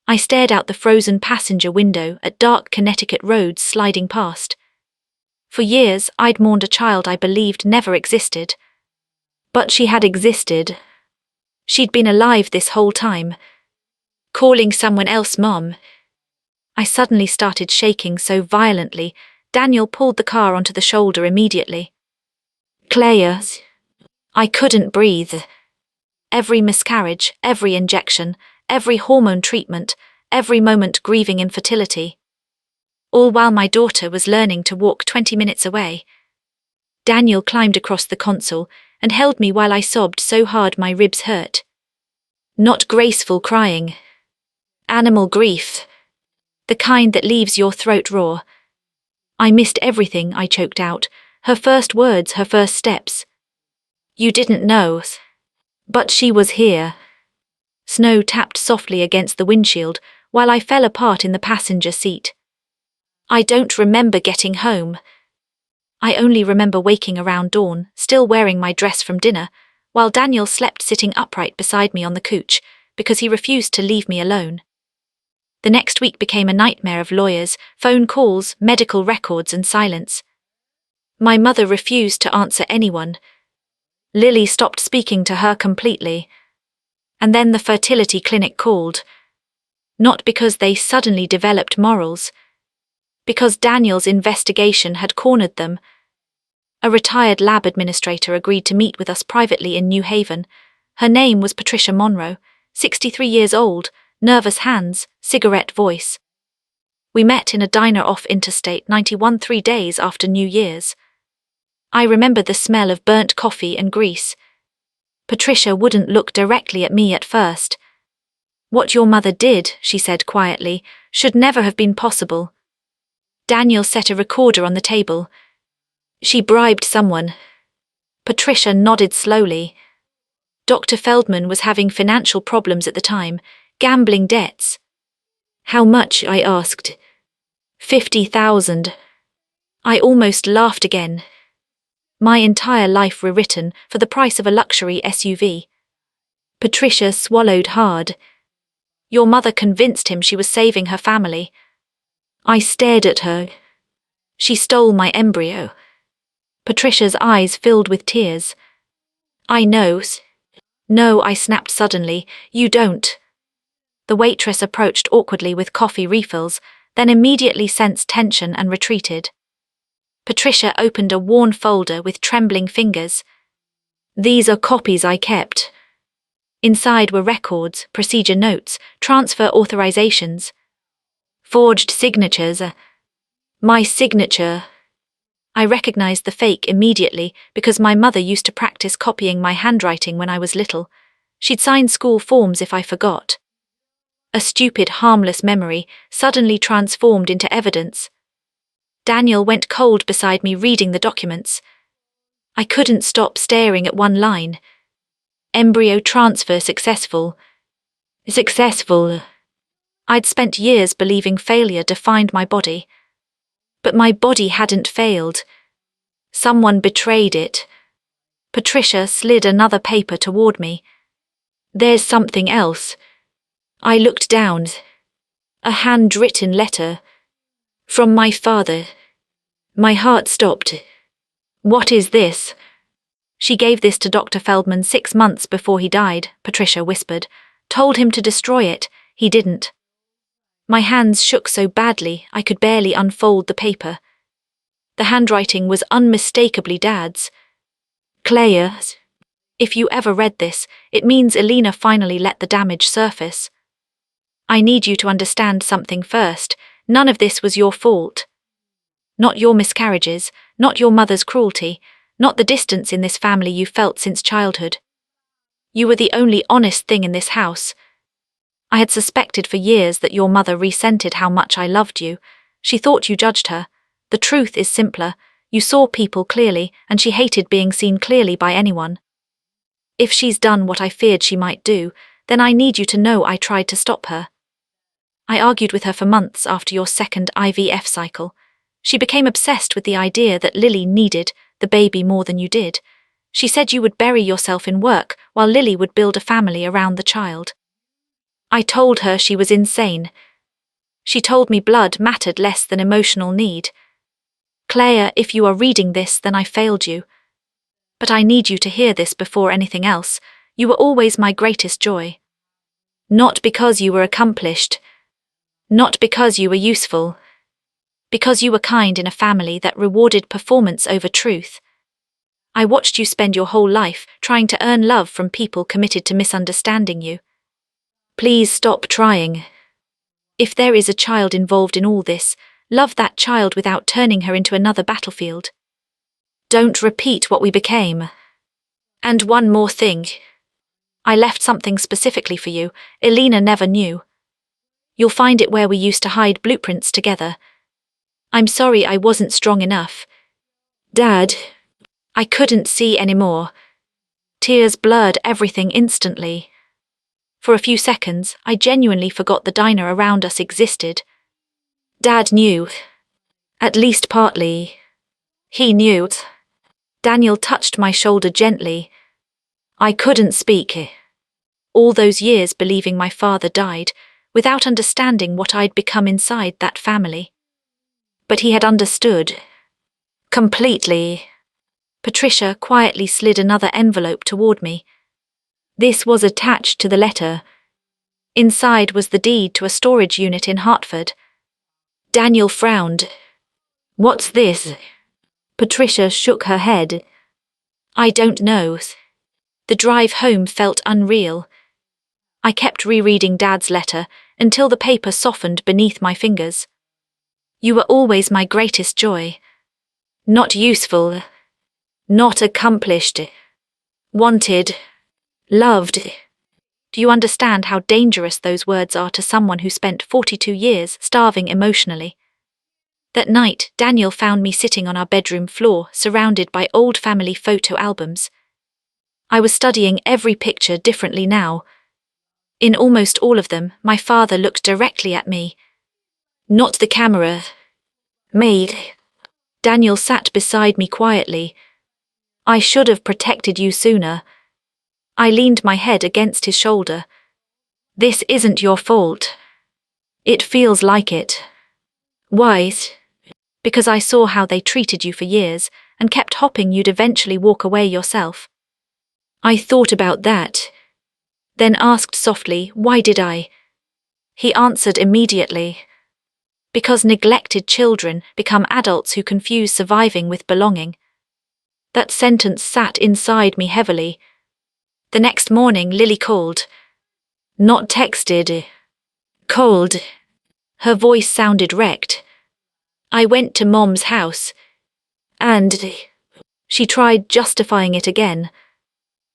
I stared out the frozen passenger window at dark Connecticut roads sliding past. For years, I'd mourned a child I believed never existed. But she had existed. She'd been alive this whole time. Calling someone else Mom. I suddenly started shaking so violently, Daniel pulled the car onto the shoulder immediately. "Claire." I couldn't breathe. Every miscarriage, every injection, every hormone treatment, every moment grieving infertility. All while my daughter was learning to walk 20 minutes away. Daniel climbed across the console and held me while I sobbed so hard my ribs hurt. Not graceful crying. Animal grief. The kind that leaves your throat raw. "I missed everything," I choked out. Her first words, her first steps. "You didn't know." "But she was here." Snow tapped softly against the windshield while I fell apart in the passenger seat. I don't remember getting home. I only remember waking around dawn, still wearing my dress from dinner, while Daniel slept sitting upright beside me on the couch, because he refused to leave me alone. The next week became a nightmare of lawyers, phone calls, medical records, and silence. My mother refused to answer anyone. Lily stopped speaking to her completely. And then the fertility clinic called. Not because they suddenly developed morals. Because Daniel's investigation had cornered them. A retired lab administrator agreed to meet with us privately in New Haven. Her name was Patricia Monroe, 63 years old, nervous hands, cigarette voice. We met in a diner off Interstate 91 3 days after New Year's. I remember the smell of burnt coffee and grease. Patricia wouldn't look directly at me at first. "What your mother did," she said quietly, "should never have been possible." Daniel set a recorder on the table. "She bribed someone." Patricia nodded slowly. Dr. Feldman was having financial problems at the time, gambling debts. "How much?" I asked. 50,000. I almost laughed again. My entire life rewritten for the price of a luxury SUV. Patricia swallowed hard. "Your mother convinced him she was saving her family." I stared at her. "She stole my embryo." Patricia's eyes filled with tears. "I know." "No," I snapped suddenly, "you don't." The waitress approached awkwardly with coffee refills, then immediately sensed tension and retreated. Patricia opened a worn folder with trembling fingers. "These are copies I kept." Inside were records, procedure notes, transfer authorizations. Forged signatures. My signature. I recognized the fake immediately because my mother used to practice copying my handwriting when I was little. She'd sign school forms if I forgot. A stupid, harmless memory suddenly transformed into evidence. Daniel went cold beside me reading the documents. I couldn't stop staring at one line. "Embryo transfer successful." Successful. I'd spent years believing failure defined my body. But my body hadn't failed. Someone betrayed it. Patricia slid another paper toward me. There's something else. I looked down. A handwritten letter. From my father. My heart stopped. What is this? She gave this to Dr. Feldman 6 months before he died, Patricia whispered. Told him to destroy it. He didn't. My hands shook so badly I could barely unfold the paper. The handwriting was unmistakably Dad's. Claire, if you ever read this, it means Elena finally let the damage surface. I need you to understand something first. None of this was your fault. Not your miscarriages, not your mother's cruelty, not the distance in this family you felt since childhood. You were the only honest thing in this house. I had suspected for years that your mother resented how much I loved you. She thought you judged her. The truth is simpler. You saw people clearly, and she hated being seen clearly by anyone. If she's done what I feared she might do, then I need you to know I tried to stop her. I argued with her for months after your second IVF cycle. She became obsessed with the idea that Lily needed the baby more than you did. She said you would bury yourself in work while Lily would build a family around the child. I told her she was insane. She told me blood mattered less than emotional need. Claire, if you are reading this, then I failed you. But I need you to hear this before anything else. You were always my greatest joy. Not because you were accomplished. Not because you were useful. Because you were kind in a family that rewarded performance over truth. I watched you spend your whole life trying to earn love from people committed to misunderstanding you. Please stop trying. If there is a child involved in all this, love that child without turning her into another battlefield. Don't repeat what we became. And one more thing. I left something specifically for you. Elena never knew. You'll find it where we used to hide blueprints together. I'm sorry I wasn't strong enough. Dad, I couldn't see anymore. Tears blurred everything instantly. For a few seconds, I genuinely forgot the diner around us existed. Dad knew. At least partly. He knew. Daniel touched my shoulder gently. I couldn't speak. All those years believing my father died, without understanding what I'd become inside that family. But he had understood. Completely. Patricia quietly slid another envelope toward me. This was attached to the letter. Inside was the deed to a storage unit in Hartford. Daniel frowned. What's this? Patricia shook her head. I don't know. The drive home felt unreal. I kept rereading Dad's letter until the paper softened beneath my fingers. You were always my greatest joy. Not useful. Not accomplished. Wanted. Loved. Do you understand how dangerous those words are to someone who spent 42 years starving emotionally? That night, Daniel found me sitting on our bedroom floor, surrounded by old family photo albums. I was studying every picture differently now. In almost all of them, my father looked directly at me. Not the camera. Me. Daniel sat beside me quietly. I should have protected you sooner. I leaned my head against his shoulder. This isn't your fault. It feels like it. Why? Because I saw how they treated you for years and kept hoping you'd eventually walk away yourself. I thought about that. Then asked softly, why did I? He answered immediately. Because neglected children become adults who confuse surviving with belonging. That sentence sat inside me heavily. The next morning Lily called. Not texted. Called. Her voice sounded wrecked. I went to Mom's house. And she tried justifying it again.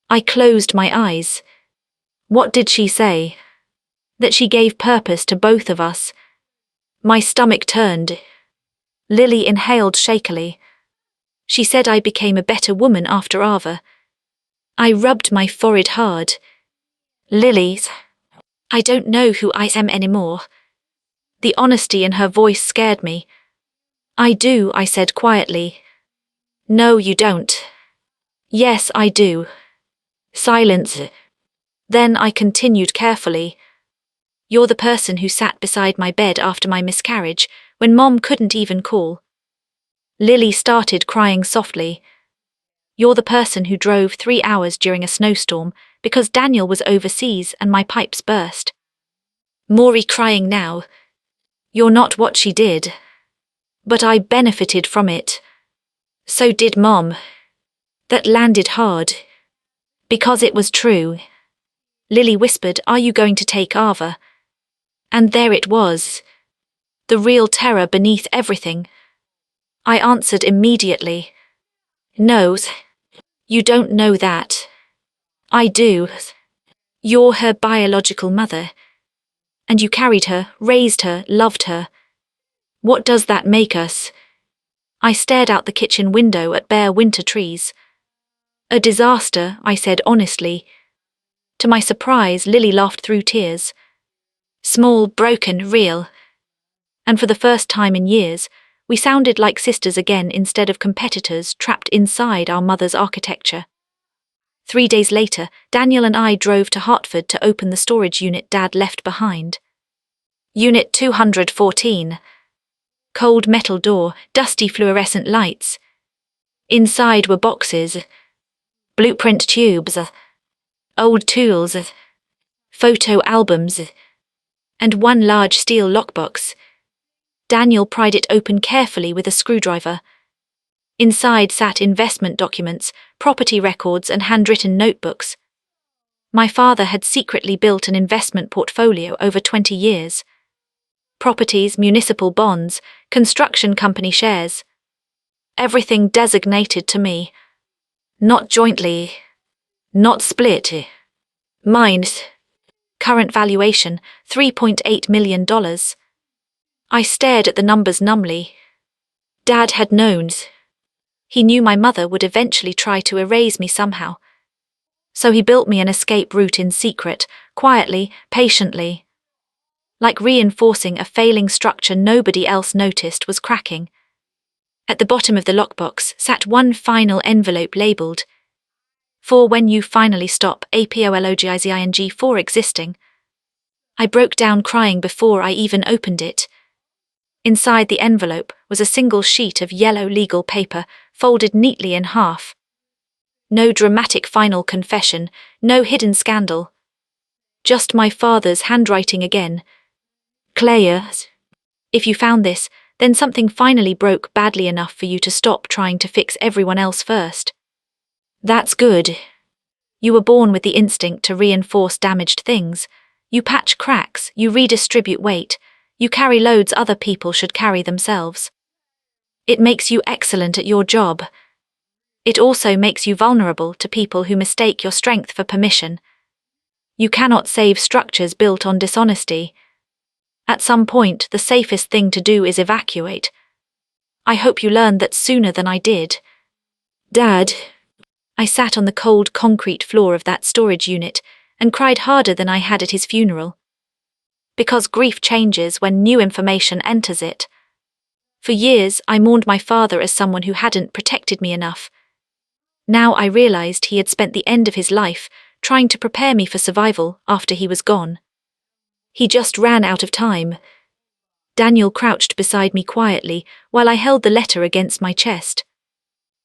I closed my eyes. What did she say? That she gave purpose to both of us. My stomach turned. Lily inhaled shakily. She said I became a better woman after Ava. I rubbed my forehead hard. Lily, I don't know who I am anymore. The honesty in her voice scared me. I do, I said quietly. No, you don't. Yes, I do. Silence. Then I continued carefully. You're the person who sat beside my bed after my miscarriage, when Mom couldn't even call. Lily started crying softly. You're the person who drove 3 hours during a snowstorm because Daniel was overseas and my pipes burst. Maury crying now. You're not what she did. But I benefited from it. So did Mom. That landed hard. Because it was true. Lily whispered, "Are you going to take Ava?" And there it was. The real terror beneath everything. I answered immediately. No, you don't know that. I do. You're her biological mother. And you carried her, raised her, loved her. What does that make us? I stared out the kitchen window at bare winter trees. A disaster, I said honestly. To my surprise, Lily laughed through tears. Small, broken, real. And for the first time in years, we sounded like sisters again instead of competitors trapped inside our mother's architecture. 3 days later, Daniel and I drove to Hartford to open the storage unit Dad left behind. Unit 214. Cold metal door, dusty fluorescent lights. Inside were boxes, blueprint tubes, old tools, photo albums, and one large steel lockbox. Daniel pried it open carefully with a screwdriver. Inside sat investment documents, property records, and handwritten notebooks. My father had secretly built an investment portfolio over 20 years. Properties, municipal bonds, construction company shares. Everything designated to me. Not jointly. Not split. Mine. Current valuation, $3.8 million. I stared at the numbers numbly. Dad had known. He knew my mother would eventually try to erase me somehow. So he built me an escape route in secret, quietly, patiently. Like reinforcing a failing structure nobody else noticed was cracking. At the bottom of the lockbox sat one final envelope labelled, "For when you finally stop apologizing for existing." I broke down crying before I even opened it. Inside the envelope was a single sheet of yellow legal paper, folded neatly in half. No dramatic final confession, no hidden scandal. Just my father's handwriting again. "Claire, if you found this, then something finally broke badly enough for you to stop trying to fix everyone else first. That's good. You were born with the instinct to reinforce damaged things. You patch cracks, you redistribute weight, you carry loads other people should carry themselves. It makes you excellent at your job. It also makes you vulnerable to people who mistake your strength for permission. You cannot save structures built on dishonesty. At some point, the safest thing to do is evacuate. I hope you learned that sooner than I did." "Dad." I sat on the cold concrete floor of that storage unit and cried harder than I had at his funeral. Because grief changes when new information enters it. For years, I mourned my father as someone who hadn't protected me enough. Now I realized he had spent the end of his life trying to prepare me for survival after he was gone. He just ran out of time. Daniel crouched beside me quietly while I held the letter against my chest.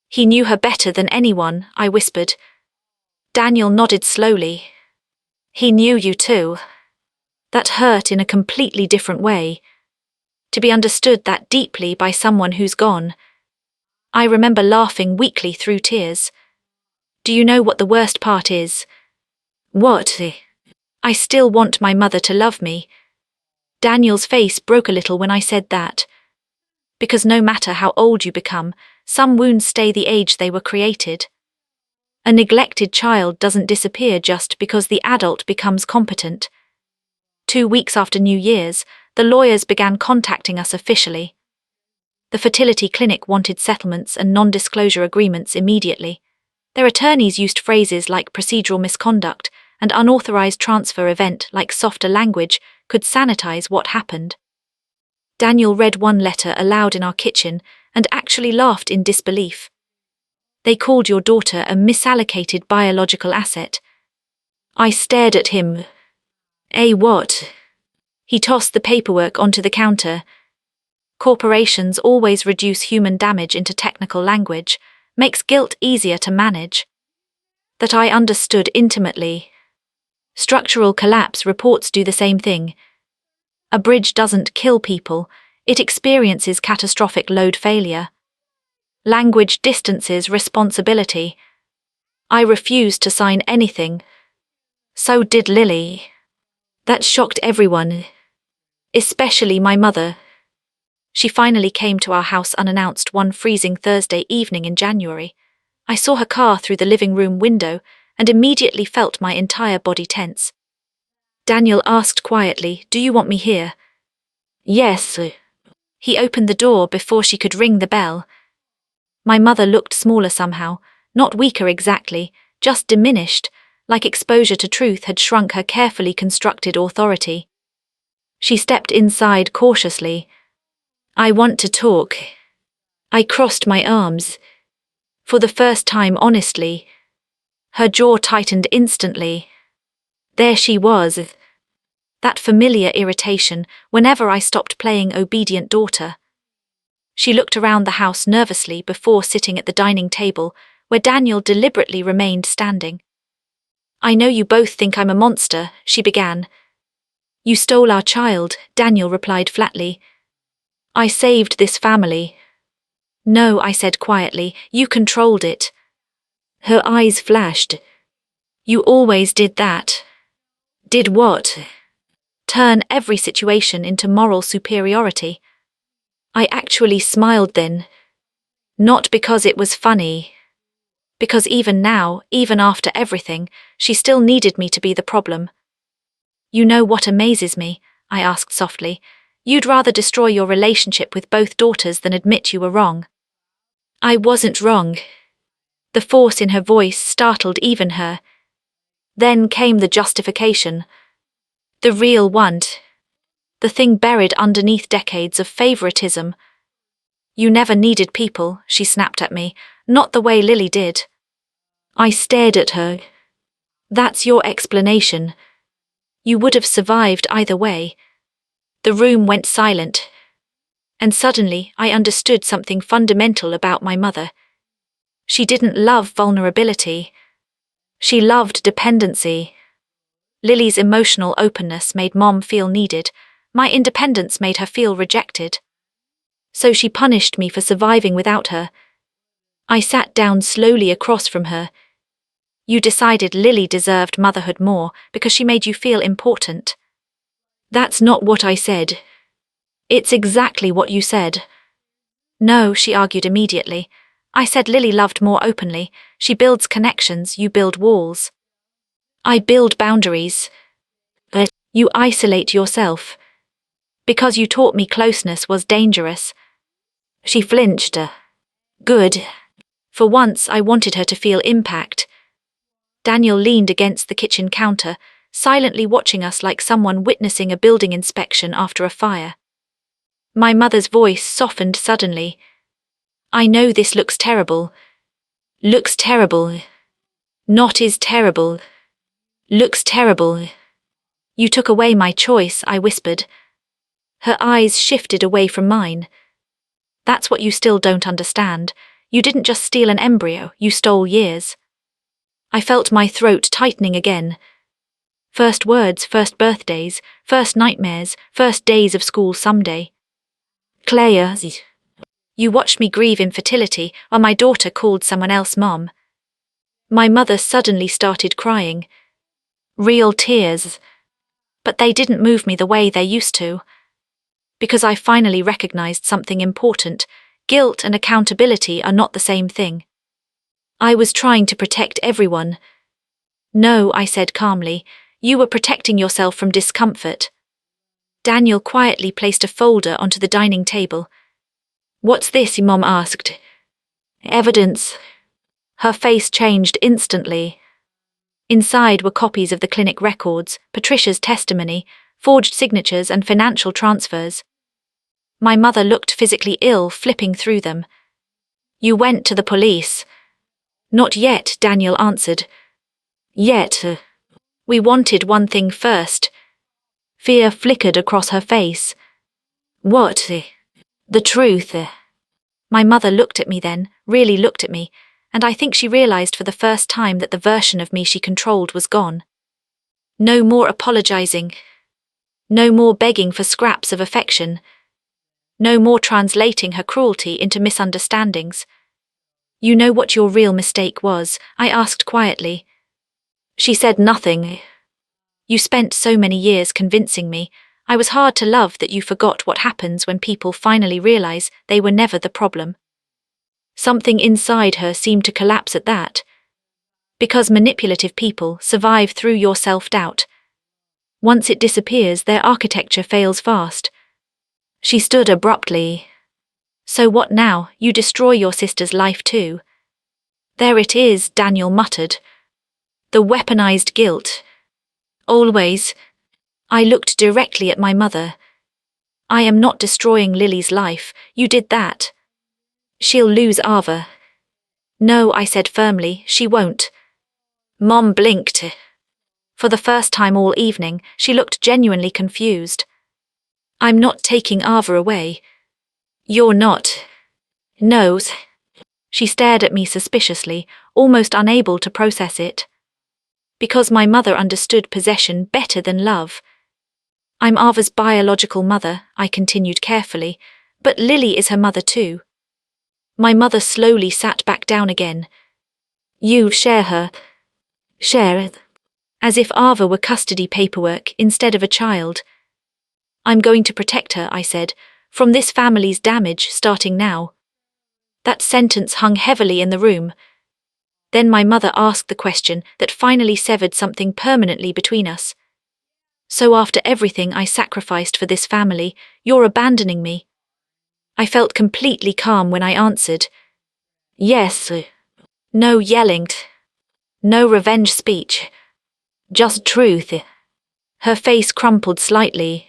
"He knew her better than anyone," I whispered. Daniel nodded slowly. "He knew you too." That hurt in a completely different way. To be understood that deeply by someone who's gone. I remember laughing weakly through tears. "Do you know what the worst part is?" "What?" "I still want my mother to love me." Daniel's face broke a little when I said that. Because no matter how old you become, some wounds stay the age they were created. A neglected child doesn't disappear just because the adult becomes competent. 2 weeks after New Year's, the lawyers began contacting us officially. The fertility clinic wanted settlements and non-disclosure agreements immediately. Their attorneys used phrases like procedural misconduct and unauthorized transfer event like softer language could sanitize what happened. Daniel read one letter aloud in our kitchen and actually laughed in disbelief. They called your daughter a misallocated biological asset. I stared at him. What? He tossed the paperwork onto the counter. Corporations always reduce human damage into technical language, makes guilt easier to manage. That I understood intimately. Structural collapse reports do the same thing. A bridge doesn't kill people, it experiences catastrophic load failure. Language distances responsibility. I refused to sign anything. So did Lily. That shocked everyone, especially my mother. She finally came to our house unannounced one freezing Thursday evening in January. I saw her car through the living room window and immediately felt my entire body tense. Daniel asked quietly, "Do you want me here?" "Yes." He opened the door before she could ring the bell. My mother looked smaller somehow, not weaker exactly, just diminished, like exposure to truth had shrunk her carefully constructed authority. She stepped inside cautiously. "I want to talk." I crossed my arms. For the first time honestly. Her jaw tightened instantly. There she was. That familiar irritation whenever I stopped playing obedient daughter. She looked around the house nervously before sitting at the dining table, where Daniel deliberately remained standing. "I know you both think I'm a monster," she began. "You stole our child," Daniel replied flatly. "I saved this family." "No," I said quietly, "you controlled it." Her eyes flashed. "You always did that." "Did what?" "Turn every situation into moral superiority." I actually smiled then. Not because it was funny. Because even now, even after everything, she still needed me to be the problem. "You know what amazes me?" I asked softly. "You'd rather destroy your relationship with both daughters than admit you were wrong." "I wasn't wrong." The force in her voice startled even her. Then came the justification. The real one. The thing buried underneath decades of favoritism. "You never needed people," she snapped at me, "not the way Lily did." I stared at her. "That's your explanation. You would have survived either way." The room went silent. And suddenly I understood something fundamental about my mother. She didn't love vulnerability. She loved dependency. Lily's emotional openness made Mom feel needed. My independence made her feel rejected. So she punished me for surviving without her. I sat down slowly across from her. "You decided Lily deserved motherhood more because she made you feel important." "That's not what I said." "It's exactly what you said." "No," she argued immediately. "I said Lily loved more openly. She builds connections, you build walls." "I build boundaries." "You isolate yourself." "Because you taught me closeness was dangerous." She flinched. "Good." For once I wanted her to feel impact. Daniel leaned against the kitchen counter, silently watching us like someone witnessing a building inspection after a fire. My mother's voice softened suddenly. "I know this looks terrible." "Looks terrible." "Not is terrible." "Looks terrible." "You took away my choice," I whispered. Her eyes shifted away from mine. "That's what you still don't understand. You didn't just steal an embryo, you stole years." I felt my throat tightening again. First words, first birthdays, first nightmares, first days of school someday. "Claire, you watched me grieve infertility while my daughter called someone else Mom." My mother suddenly started crying. Real tears. But they didn't move me the way they used to. Because I finally recognized something important. Guilt and accountability are not the same thing. I was trying to protect everyone. "No," I said calmly, "you were protecting yourself from discomfort." Daniel quietly placed a folder onto the dining table. "What's this?" Mom asked. "Evidence." Her face changed instantly. Inside were copies of the clinic records, Patricia's testimony, forged signatures and financial transfers. My mother looked physically ill, flipping through them. You went to the police? Not yet, Daniel answered. Yet. We wanted one thing first. Fear flickered across her face. What? The truth. My mother looked at me then, really looked at me, and I think she realized for the first time that the version of me she controlled was gone. No more apologizing. No more begging for scraps of affection. No more translating her cruelty into misunderstandings. You know what your real mistake was? I asked quietly. She said nothing. You spent so many years convincing me I was hard to love that you forgot what happens when people finally realize they were never the problem. Something inside her seemed to collapse at that. Because manipulative people survive through your self-doubt. Once it disappears, their architecture fails fast. She stood abruptly. So what now? You destroy your sister's life too. There it is, Daniel muttered. The weaponized guilt. Always. I looked directly at my mother. I am not destroying Lily's life, you did that. She'll lose Ava. No, I said firmly, she won't. Mom blinked. For the first time all evening, she looked genuinely confused. I'm not taking Ava away. You're not. No. She stared at me suspiciously, almost unable to process it. Because my mother understood possession better than love. I'm Ava's biological mother, I continued carefully, but Lily is her mother too. My mother slowly sat back down again. You share her. Share. As if Ava were custody paperwork instead of a child. I'm going to protect her, I said, from this family's damage starting now. That sentence hung heavily in the room. Then my mother asked the question that finally severed something permanently between us. So after everything I sacrificed for this family, you're abandoning me? I felt completely calm when I answered. Yes. No yelling. No revenge speech. Just truth. Her face crumpled slightly.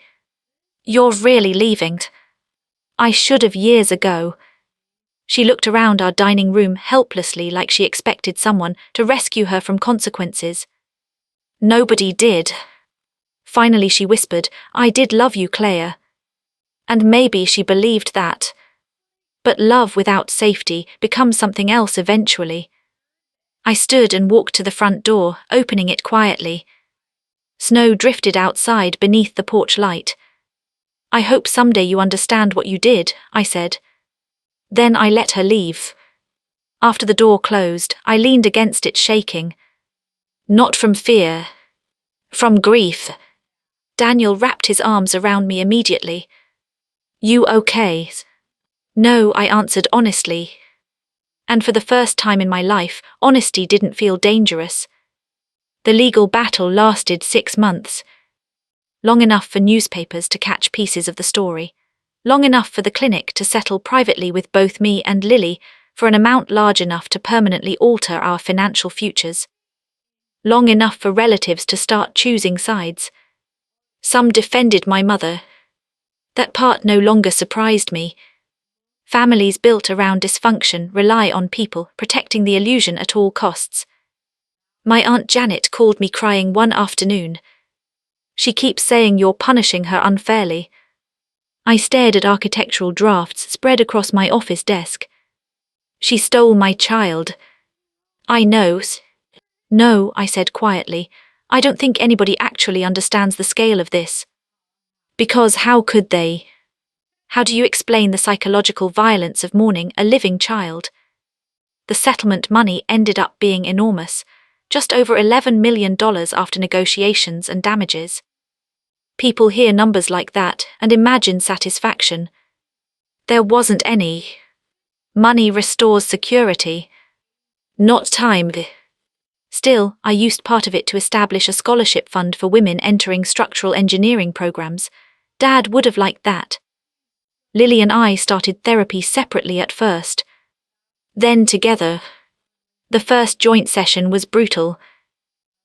You're really leaving? I should have years ago. She looked around our dining room helplessly like she expected someone to rescue her from consequences. Nobody did. Finally she whispered, I did love you, Claire. And maybe she believed that. But love without safety becomes something else eventually. I stood and walked to the front door, opening it quietly. Snow drifted outside beneath the porch light. I hope someday you understand what you did, I said. Then I let her leave. After the door closed, I leaned against it shaking. Not from fear. From grief. Daniel wrapped his arms around me immediately. You okay? No, I answered honestly. And for the first time in my life, honesty didn't feel dangerous. The legal battle lasted 6 months. Long enough for newspapers to catch pieces of the story. Long enough for the clinic to settle privately with both me and Lily for an amount large enough to permanently alter our financial futures. Long enough for relatives to start choosing sides. Some defended my mother. That part no longer surprised me. Families built around dysfunction rely on people protecting the illusion at all costs. My Aunt Janet called me crying one afternoon. She keeps saying you're punishing her unfairly. I stared at architectural drafts spread across my office desk. She stole my child. I know. No, I said quietly. I don't think anybody actually understands the scale of this. Because how could they? How do you explain the psychological violence of mourning a living child? The settlement money ended up being enormous, just over $11 million after negotiations and damages. People hear numbers like that and imagine satisfaction. There wasn't any. Money restores security. Not time. Still, I used part of it to establish a scholarship fund for women entering structural engineering programs. Dad would have liked that. Lily and I started therapy separately at first. Then together. The first joint session was brutal.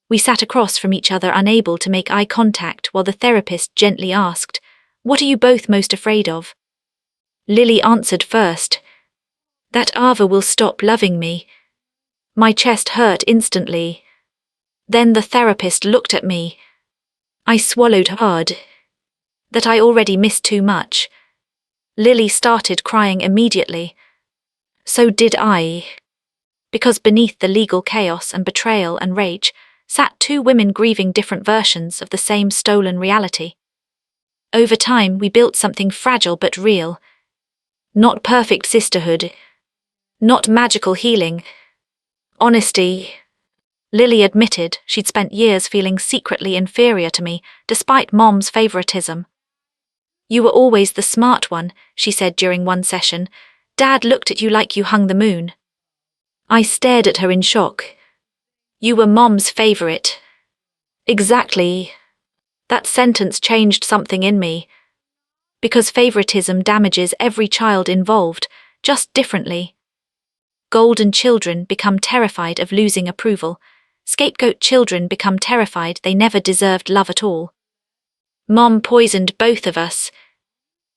We sat across from each other, unable to make eye contact, while the therapist gently asked, "What are you both most afraid of?" Lily answered first. That Ava will stop loving me. My chest hurt instantly. Then the therapist looked at me. I swallowed hard. That I already missed too much. Lily started crying immediately. So did I. Because beneath the legal chaos and betrayal and rage sat two women grieving different versions of the same stolen reality. Over time, we built something fragile but real. Not perfect sisterhood. Not magical healing. Honesty. Lily admitted she'd spent years feeling secretly inferior to me, despite Mom's favoritism. You were always the smart one, she said during one session. Dad looked at you like you hung the moon. I stared at her in shock. You were Mom's favorite. Exactly. That sentence changed something in me. Because favoritism damages every child involved, just differently. Golden children become terrified of losing approval. Scapegoat children become terrified they never deserved love at all. Mom poisoned both of us.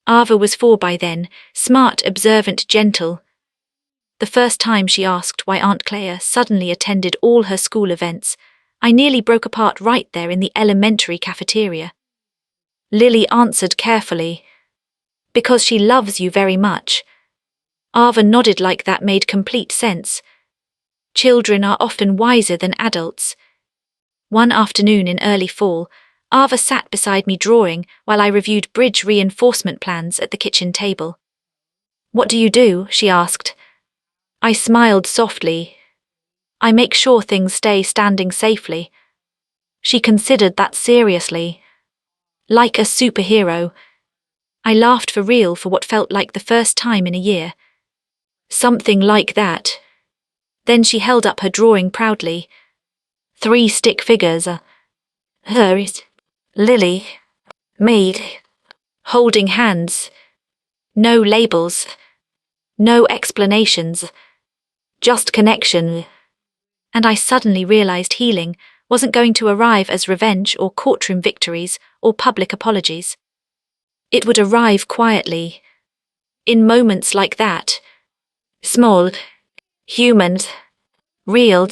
Ava was 4 by then, smart, observant, gentle. The first time she asked why Aunt Claire suddenly attended all her school events, I nearly broke apart right there in the elementary cafeteria. Lily answered carefully. Because she loves you very much. Ava nodded like that made complete sense. Children are often wiser than adults. One afternoon in early fall, Ava sat beside me drawing while I reviewed bridge reinforcement plans at the kitchen table. What do you do? She asked. I smiled softly. I make sure things stay standing safely. She considered that seriously. Like a superhero. I laughed for real for what felt like the first time in a year. Something like that. Then she held up her drawing proudly. 3 stick figures. Hers. Lily. Me. Holding hands. No labels. No explanations. Just connection. And I suddenly realized healing wasn't going to arrive as revenge or courtroom victories or public apologies. It would arrive quietly. In moments like that. Small. Human. Real.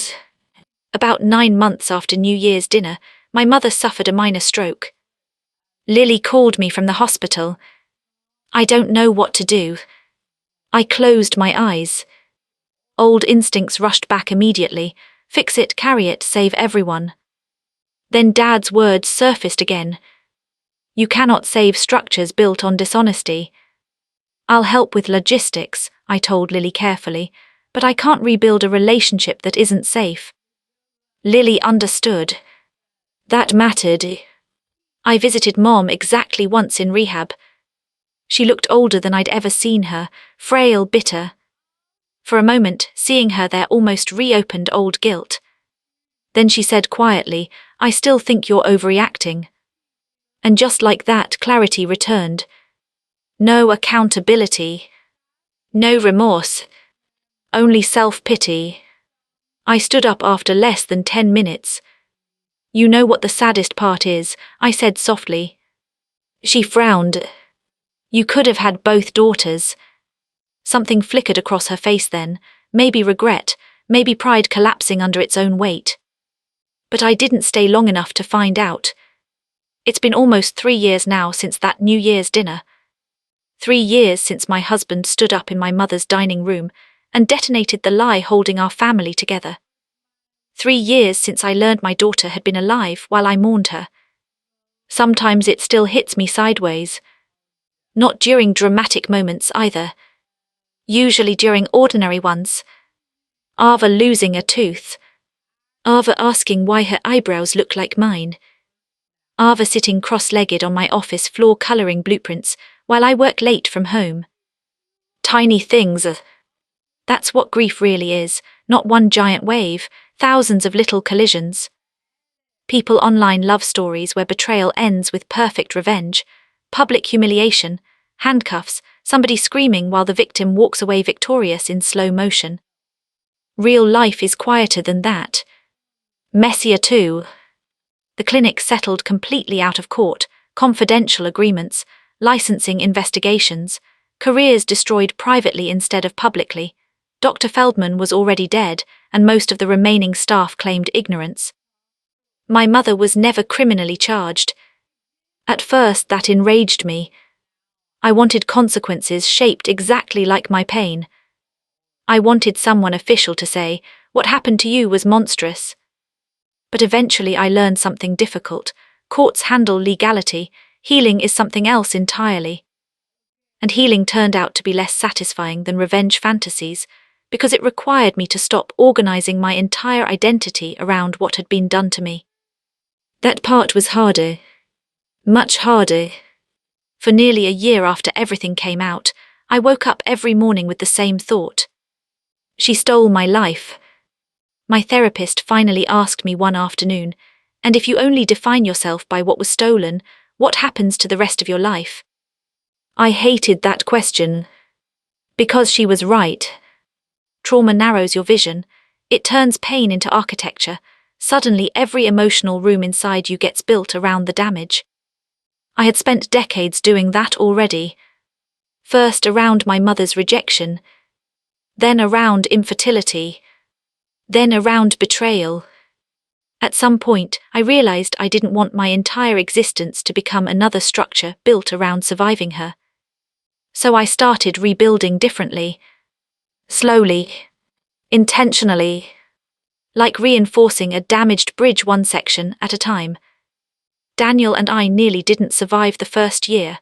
About 9 months after New Year's dinner, my mother suffered a minor stroke. Lily called me from the hospital. I don't know what to do. I closed my eyes. Old instincts rushed back immediately. Fix it, carry it, save everyone. Then Dad's words surfaced again. You cannot save structures built on dishonesty. I'll help with logistics, I told Lily carefully, but I can't rebuild a relationship that isn't safe. Lily understood. That mattered. I visited Mom exactly once in rehab. She looked older than I'd ever seen her, frail, bitter. For a moment, seeing her there almost reopened old guilt. Then she said quietly, I still think you're overreacting. And just like that, clarity returned. No accountability. No remorse. Only self-pity. I stood up after less than 10 minutes. You know what the saddest part is, I said softly. She frowned. You could have had both daughters. Something flickered across her face then, maybe regret, maybe pride collapsing under its own weight. But I didn't stay long enough to find out. It's been almost 3 years now since that New Year's dinner. 3 years since my husband stood up in my mother's dining room and detonated the lie holding our family together. 3 years since I learned my daughter had been alive while I mourned her. Sometimes it still hits me sideways. Not during dramatic moments either. Usually during ordinary ones. Ava losing a tooth. Ava asking why her eyebrows look like mine. Ava sitting cross-legged on my office floor colouring blueprints while I work late from home. Tiny things. That's what grief really is, not one giant wave, thousands of little collisions. People online love stories where betrayal ends with perfect revenge, public humiliation, handcuffs, somebody screaming while the victim walks away victorious in slow motion. Real life is quieter than that. Messier too. The clinic settled completely out of court, confidential agreements, licensing investigations, Careers destroyed privately instead of publicly. Dr. Feldman was already dead, and most of the remaining staff claimed ignorance. My mother was never criminally charged. At first, that enraged me. I wanted consequences shaped exactly like my pain. I wanted someone official to say, "What happened to you was monstrous." But eventually I learned something difficult. Courts handle legality, healing is something else entirely. And healing turned out to be less satisfying than revenge fantasies, because it required me to stop organizing my entire identity around what had been done to me. That part was harder. Much harder. For nearly a year after everything came out, I woke up every morning with the same thought. She stole my life. My therapist finally asked me one afternoon, "And if you only define yourself by what was stolen, what happens to the rest of your life?" I hated that question. Because she was right. Trauma narrows your vision. It turns pain into architecture. Suddenly every emotional room inside you gets built around the damage. I had spent decades doing that already. First around my mother's rejection, then around infertility, then around betrayal. At some point, I realized I didn't want my entire existence to become another structure built around surviving her. So I started rebuilding differently. Slowly. Intentionally. Like reinforcing a damaged bridge one section at a time. Daniel and I nearly didn't survive the first year.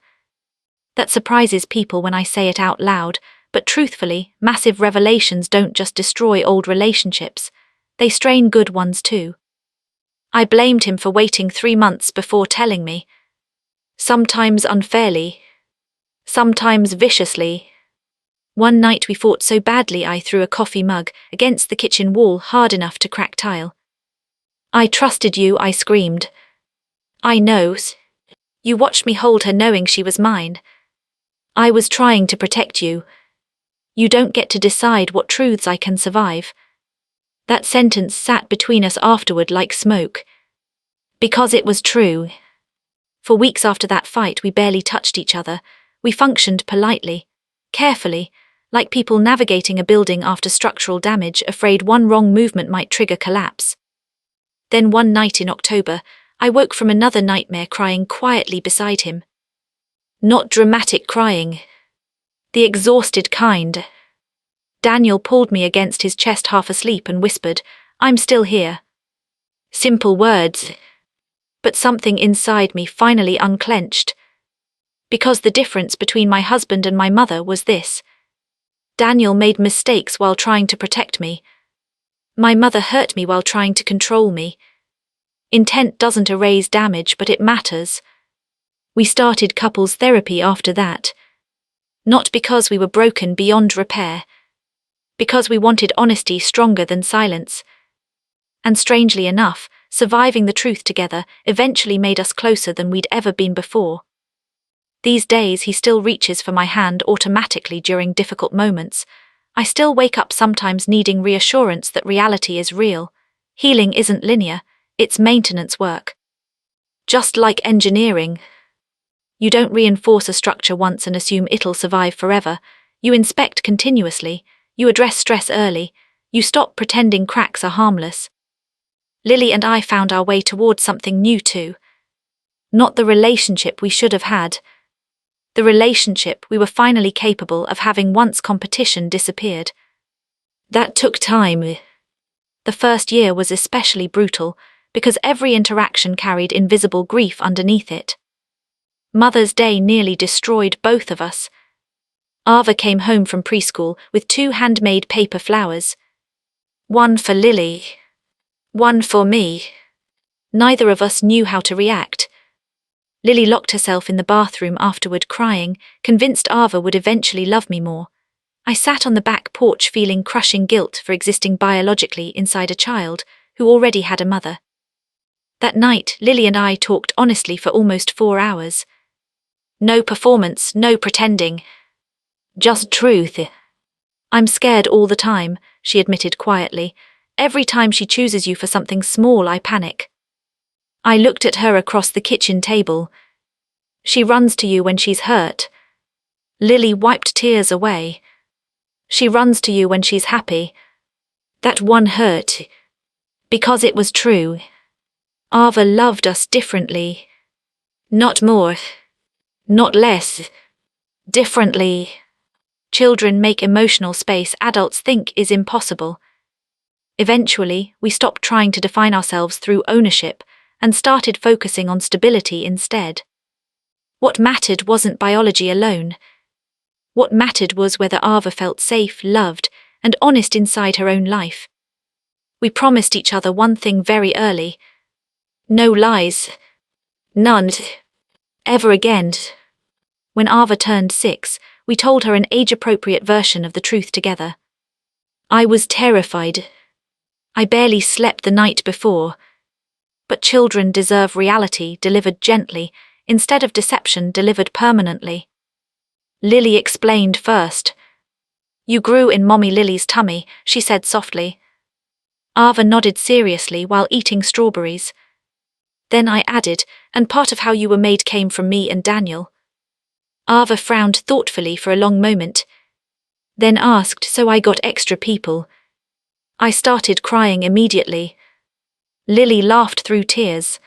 That surprises people when I say it out loud, but truthfully, massive revelations don't just destroy old relationships, they strain good ones too. I blamed him for waiting 3 months before telling me. Sometimes unfairly. Sometimes viciously. One night we fought so badly I threw a coffee mug against the kitchen wall hard enough to crack tile. "I trusted you," I screamed. "I know. You watched me hold her knowing she was mine. I was trying to protect you. You don't get to decide what truths I can survive." That sentence sat between us afterward like smoke. Because it was true. For weeks after that fight we barely touched each other. We functioned politely, carefully, like people navigating a building after structural damage, afraid one wrong movement might trigger collapse. Then one night in October, I woke from another nightmare crying quietly beside him. Not dramatic crying. The exhausted kind. Daniel pulled me against his chest half asleep and whispered, "I'm still here." Simple words. But something inside me finally unclenched. Because the difference between my husband and my mother was this. Daniel made mistakes while trying to protect me. My mother hurt me while trying to control me. Intent doesn't erase damage, but it matters. We started couples therapy after that. Not because we were broken beyond repair. Because we wanted honesty stronger than silence. And strangely enough, surviving the truth together eventually made us closer than we'd ever been before. These days he still reaches for my hand automatically during difficult moments. I still wake up sometimes needing reassurance that reality is real. Healing isn't linear, it's maintenance work. Just like engineering. You don't reinforce a structure once and assume it'll survive forever. You inspect continuously, you address stress early, you stop pretending cracks are harmless. Lily and I found our way towards something new too. Not the relationship we should have had. The relationship we were finally capable of having once competition disappeared. That took time. The first year was especially brutal, because every interaction carried invisible grief underneath it. Mother's Day nearly destroyed both of us. Ava came home from preschool with 2 handmade paper flowers. One for Lily. One for me. Neither of us knew how to react. Lily locked herself in the bathroom afterward crying, convinced Ava would eventually love me more. I sat on the back porch feeling crushing guilt for existing biologically inside a child who already had a mother. That night, Lily and I talked honestly for almost 4 hours. No performance, no pretending. Just truth. "I'm scared all the time," she admitted quietly. "Every time she chooses you for something small, I panic." I looked at her across the kitchen table. "She runs to you when she's hurt." Lily wiped tears away. She runs to you when she's happy. That one hurt. Because it was true. Ava loved us differently. Not more. Not less. Differently. Children make emotional space adults think is impossible. Eventually, we stopped trying to define ourselves through ownership and started focusing on stability instead. What mattered wasn't biology alone. What mattered was whether Ava felt safe, loved, and honest inside her own life. We promised each other one thing very early. No lies. None. Ever again. When Ava turned 6, we told her an age-appropriate version of the truth together. I was terrified. I barely slept the night before. But children deserve reality delivered gently, instead of deception delivered permanently. Lily explained first. You grew in Mommy Lily's tummy, she said softly. Ava nodded seriously while eating strawberries. Then I added, and part of how you were made came from me and Daniel. Ava frowned thoughtfully for a long moment, then asked, so I got extra people. I started crying immediately. Lily laughed through tears.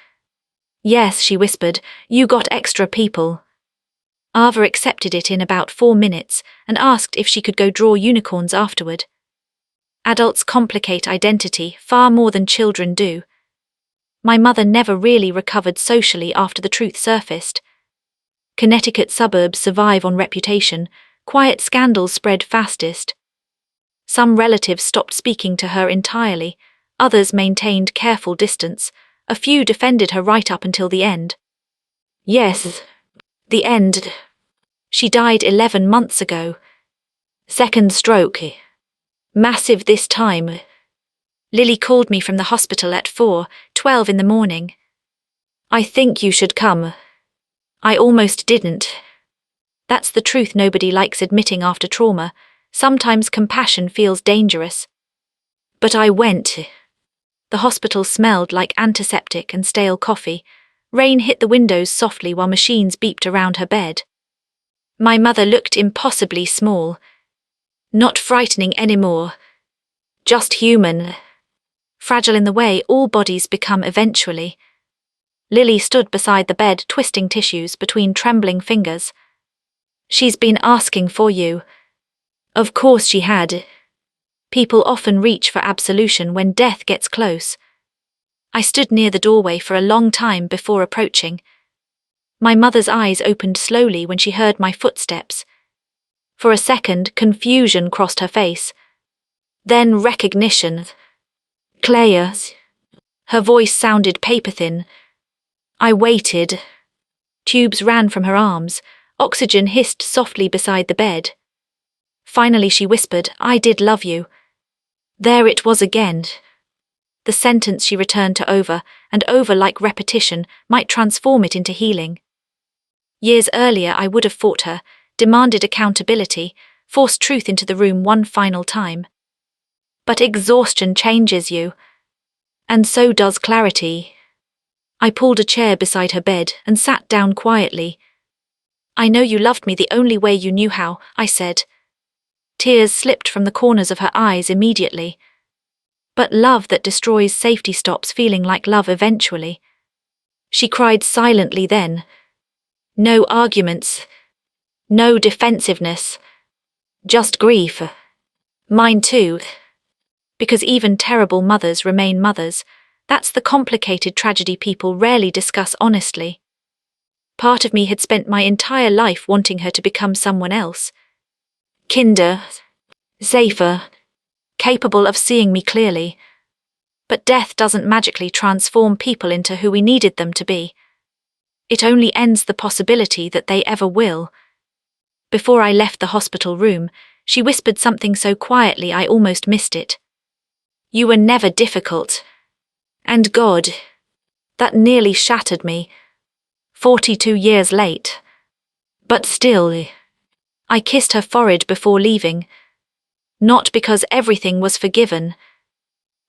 Yes, she whispered, you got extra people. Ava accepted it in about 4 minutes and asked if she could go draw unicorns afterward. Adults complicate identity far more than children do. My mother never really recovered socially after the truth surfaced. Connecticut suburbs survive on reputation, quiet scandals spread fastest. Some relatives stopped speaking to her entirely, others maintained careful distance, a few defended her right up until the end. Yes, the end. She died 11 months ago. Second stroke. Massive this time. Lily called me from the hospital at 4:12 in the morning. I think you should come. I almost didn't. That's the truth nobody likes admitting after trauma. Sometimes compassion feels dangerous. But I went. The hospital smelled like antiseptic and stale coffee. Rain hit the windows softly while machines beeped around her bed. My mother looked impossibly small. Not frightening anymore. Just human. Fragile in the way all bodies become eventually. Lily stood beside the bed, twisting tissues between trembling fingers. She's been asking for you. Of course she had. People often reach for absolution when death gets close. I stood near the doorway for a long time before approaching. My mother's eyes opened slowly when she heard my footsteps. For a second, confusion crossed her face. Then recognition. Claire. Her voice sounded paper-thin. I waited. Tubes ran from her arms. Oxygen hissed softly beside the bed. Finally she whispered, I did love you. There it was again. The sentence she returned to over and over like repetition might transform it into healing. Years earlier I would have fought her, demanded accountability, forced truth into the room one final time. But exhaustion changes you. And so does clarity. I pulled a chair beside her bed and sat down quietly. I know you loved me the only way you knew how, I said. Tears slipped from the corners of her eyes immediately. But love that destroys safety stops feeling like love eventually. She cried silently then. No arguments. No defensiveness. Just grief. Mine too. Because even terrible mothers remain mothers. That's the complicated tragedy people rarely discuss honestly. Part of me had spent my entire life wanting her to become someone else. Kinder. Safer. Capable of seeing me clearly. But death doesn't magically transform people into who we needed them to be. It only ends the possibility that they ever will. Before I left the hospital room, she whispered something so quietly I almost missed it. You were never difficult. And God. That nearly shattered me. 42 years late. But still. I kissed her forehead before leaving. Not because everything was forgiven.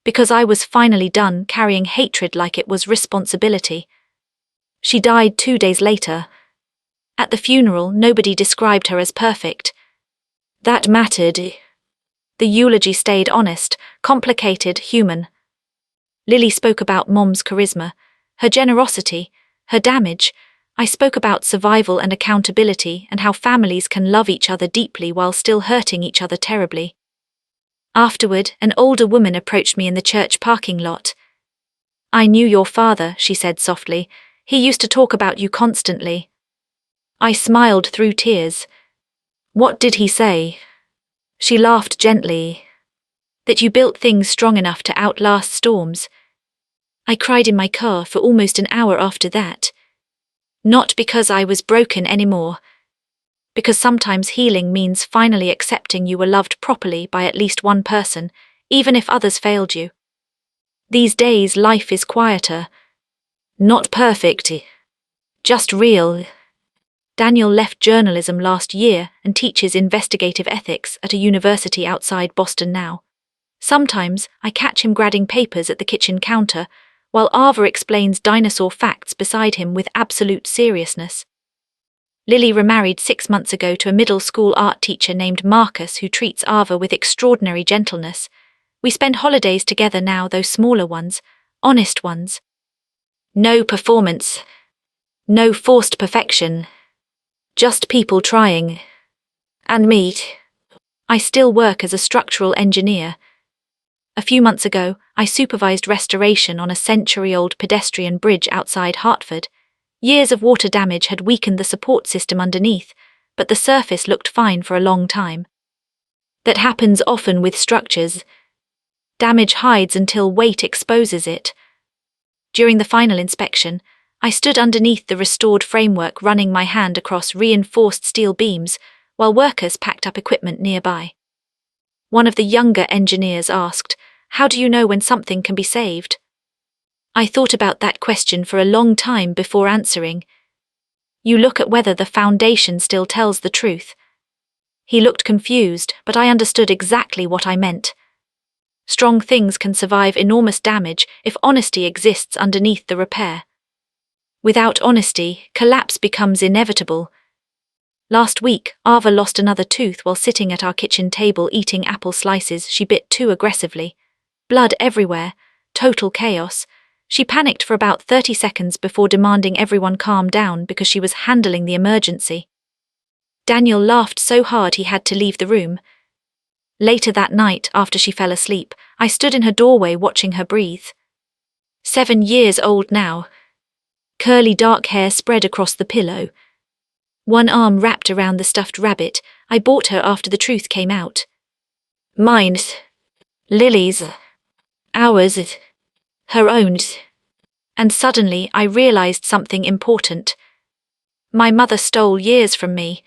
Because I was finally done carrying hatred like it was responsibility. She died 2 days later. At the funeral, nobody described her as perfect. That mattered. The eulogy stayed honest, complicated, human. Lily spoke about Mom's charisma, her generosity, her damage. I spoke about survival and accountability and how families can love each other deeply while still hurting each other terribly. Afterward, an older woman approached me in the church parking lot. "I knew your father," she said softly. "He used to talk about you constantly." I smiled through tears. "What did he say?" She laughed gently. "That you built things strong enough to outlast storms." I cried in my car for almost an hour after that. Not because I was broken anymore. Because sometimes healing means finally accepting you were loved properly by at least one person, even if others failed you. These days life is quieter. Not perfect. Just real. Daniel left journalism last year and teaches investigative ethics at a university outside Boston now. Sometimes I catch him grabbing papers at the kitchen counter, while Ava explains dinosaur facts beside him with absolute seriousness. Lily remarried 6 months ago to a middle school art teacher named Marcus who treats Ava with extraordinary gentleness. We spend holidays together now, though smaller ones, honest ones. No performance. No forced perfection. Just people trying. And me. I still work as a structural engineer. A few months ago, I supervised restoration on a century-old pedestrian bridge outside Hartford. Years of water damage had weakened the support system underneath, but the surface looked fine for a long time. That happens often with structures. Damage hides until weight exposes it. During the final inspection, I stood underneath the restored framework running my hand across reinforced steel beams while workers packed up equipment nearby. One of the younger engineers asked, "How do you know when something can be saved?" I thought about that question for a long time before answering. You look at whether the foundation still tells the truth. He looked confused, but I understood exactly what I meant. Strong things can survive enormous damage if honesty exists underneath the repair. Without honesty, collapse becomes inevitable. Last week, Ava lost another tooth while sitting at our kitchen table eating apple slices she bit too aggressively. Blood everywhere, total chaos. She panicked for about 30 seconds before demanding everyone calm down because she was handling the emergency. Daniel laughed so hard he had to leave the room. Later that night, after she fell asleep, I stood in her doorway watching her breathe. 7 years old now. Curly dark hair spread across the pillow. One arm wrapped around the stuffed rabbit I bought her after the truth came out. Mine's. Lily's. Ours. Her own. And suddenly I realized something important. My mother stole years from me.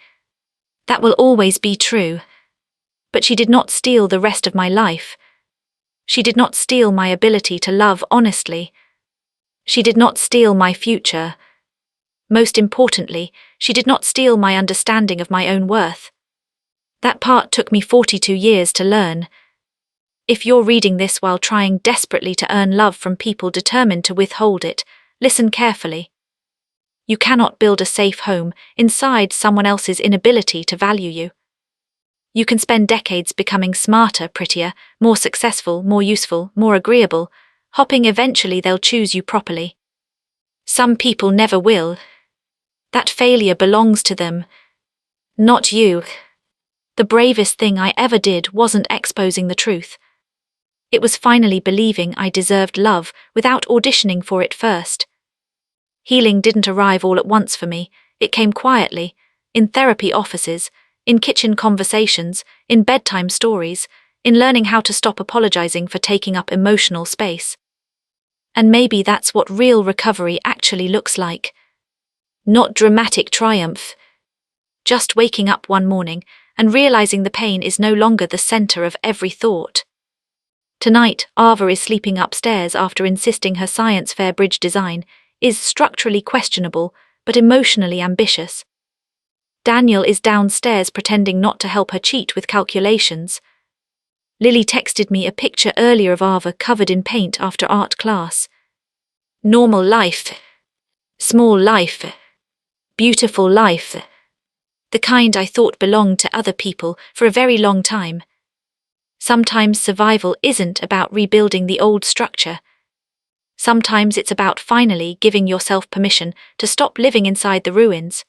That will always be true. But she did not steal the rest of my life. She did not steal my ability to love honestly. She did not steal my future. Most importantly, she did not steal my understanding of my own worth. That part took me 42 years to learn. If you're reading this while trying desperately to earn love from people determined to withhold it, listen carefully. You cannot build a safe home inside someone else's inability to value you. You can spend decades becoming smarter, prettier, more successful, more useful, more agreeable, hoping eventually they'll choose you properly. Some people never will. That failure belongs to them, not you. The bravest thing I ever did wasn't exposing the truth. It was finally believing I deserved love without auditioning for it first. Healing didn't arrive all at once for me. It came quietly, in therapy offices, in kitchen conversations, in bedtime stories, in learning how to stop apologizing for taking up emotional space. And maybe that's what real recovery actually looks like. Not dramatic triumph. Just waking up one morning and realizing the pain is no longer the center of every thought. Tonight, Ava is sleeping upstairs after insisting her science fair bridge design is structurally questionable but emotionally ambitious. Daniel is downstairs pretending not to help her cheat with calculations. Lily texted me a picture earlier of Ava covered in paint after art class. Normal life. Small life. beautiful life. The kind I thought belonged to other people for a very long time. Sometimes survival isn't about rebuilding the old structure. Sometimes it's about finally giving yourself permission to stop living inside the ruins.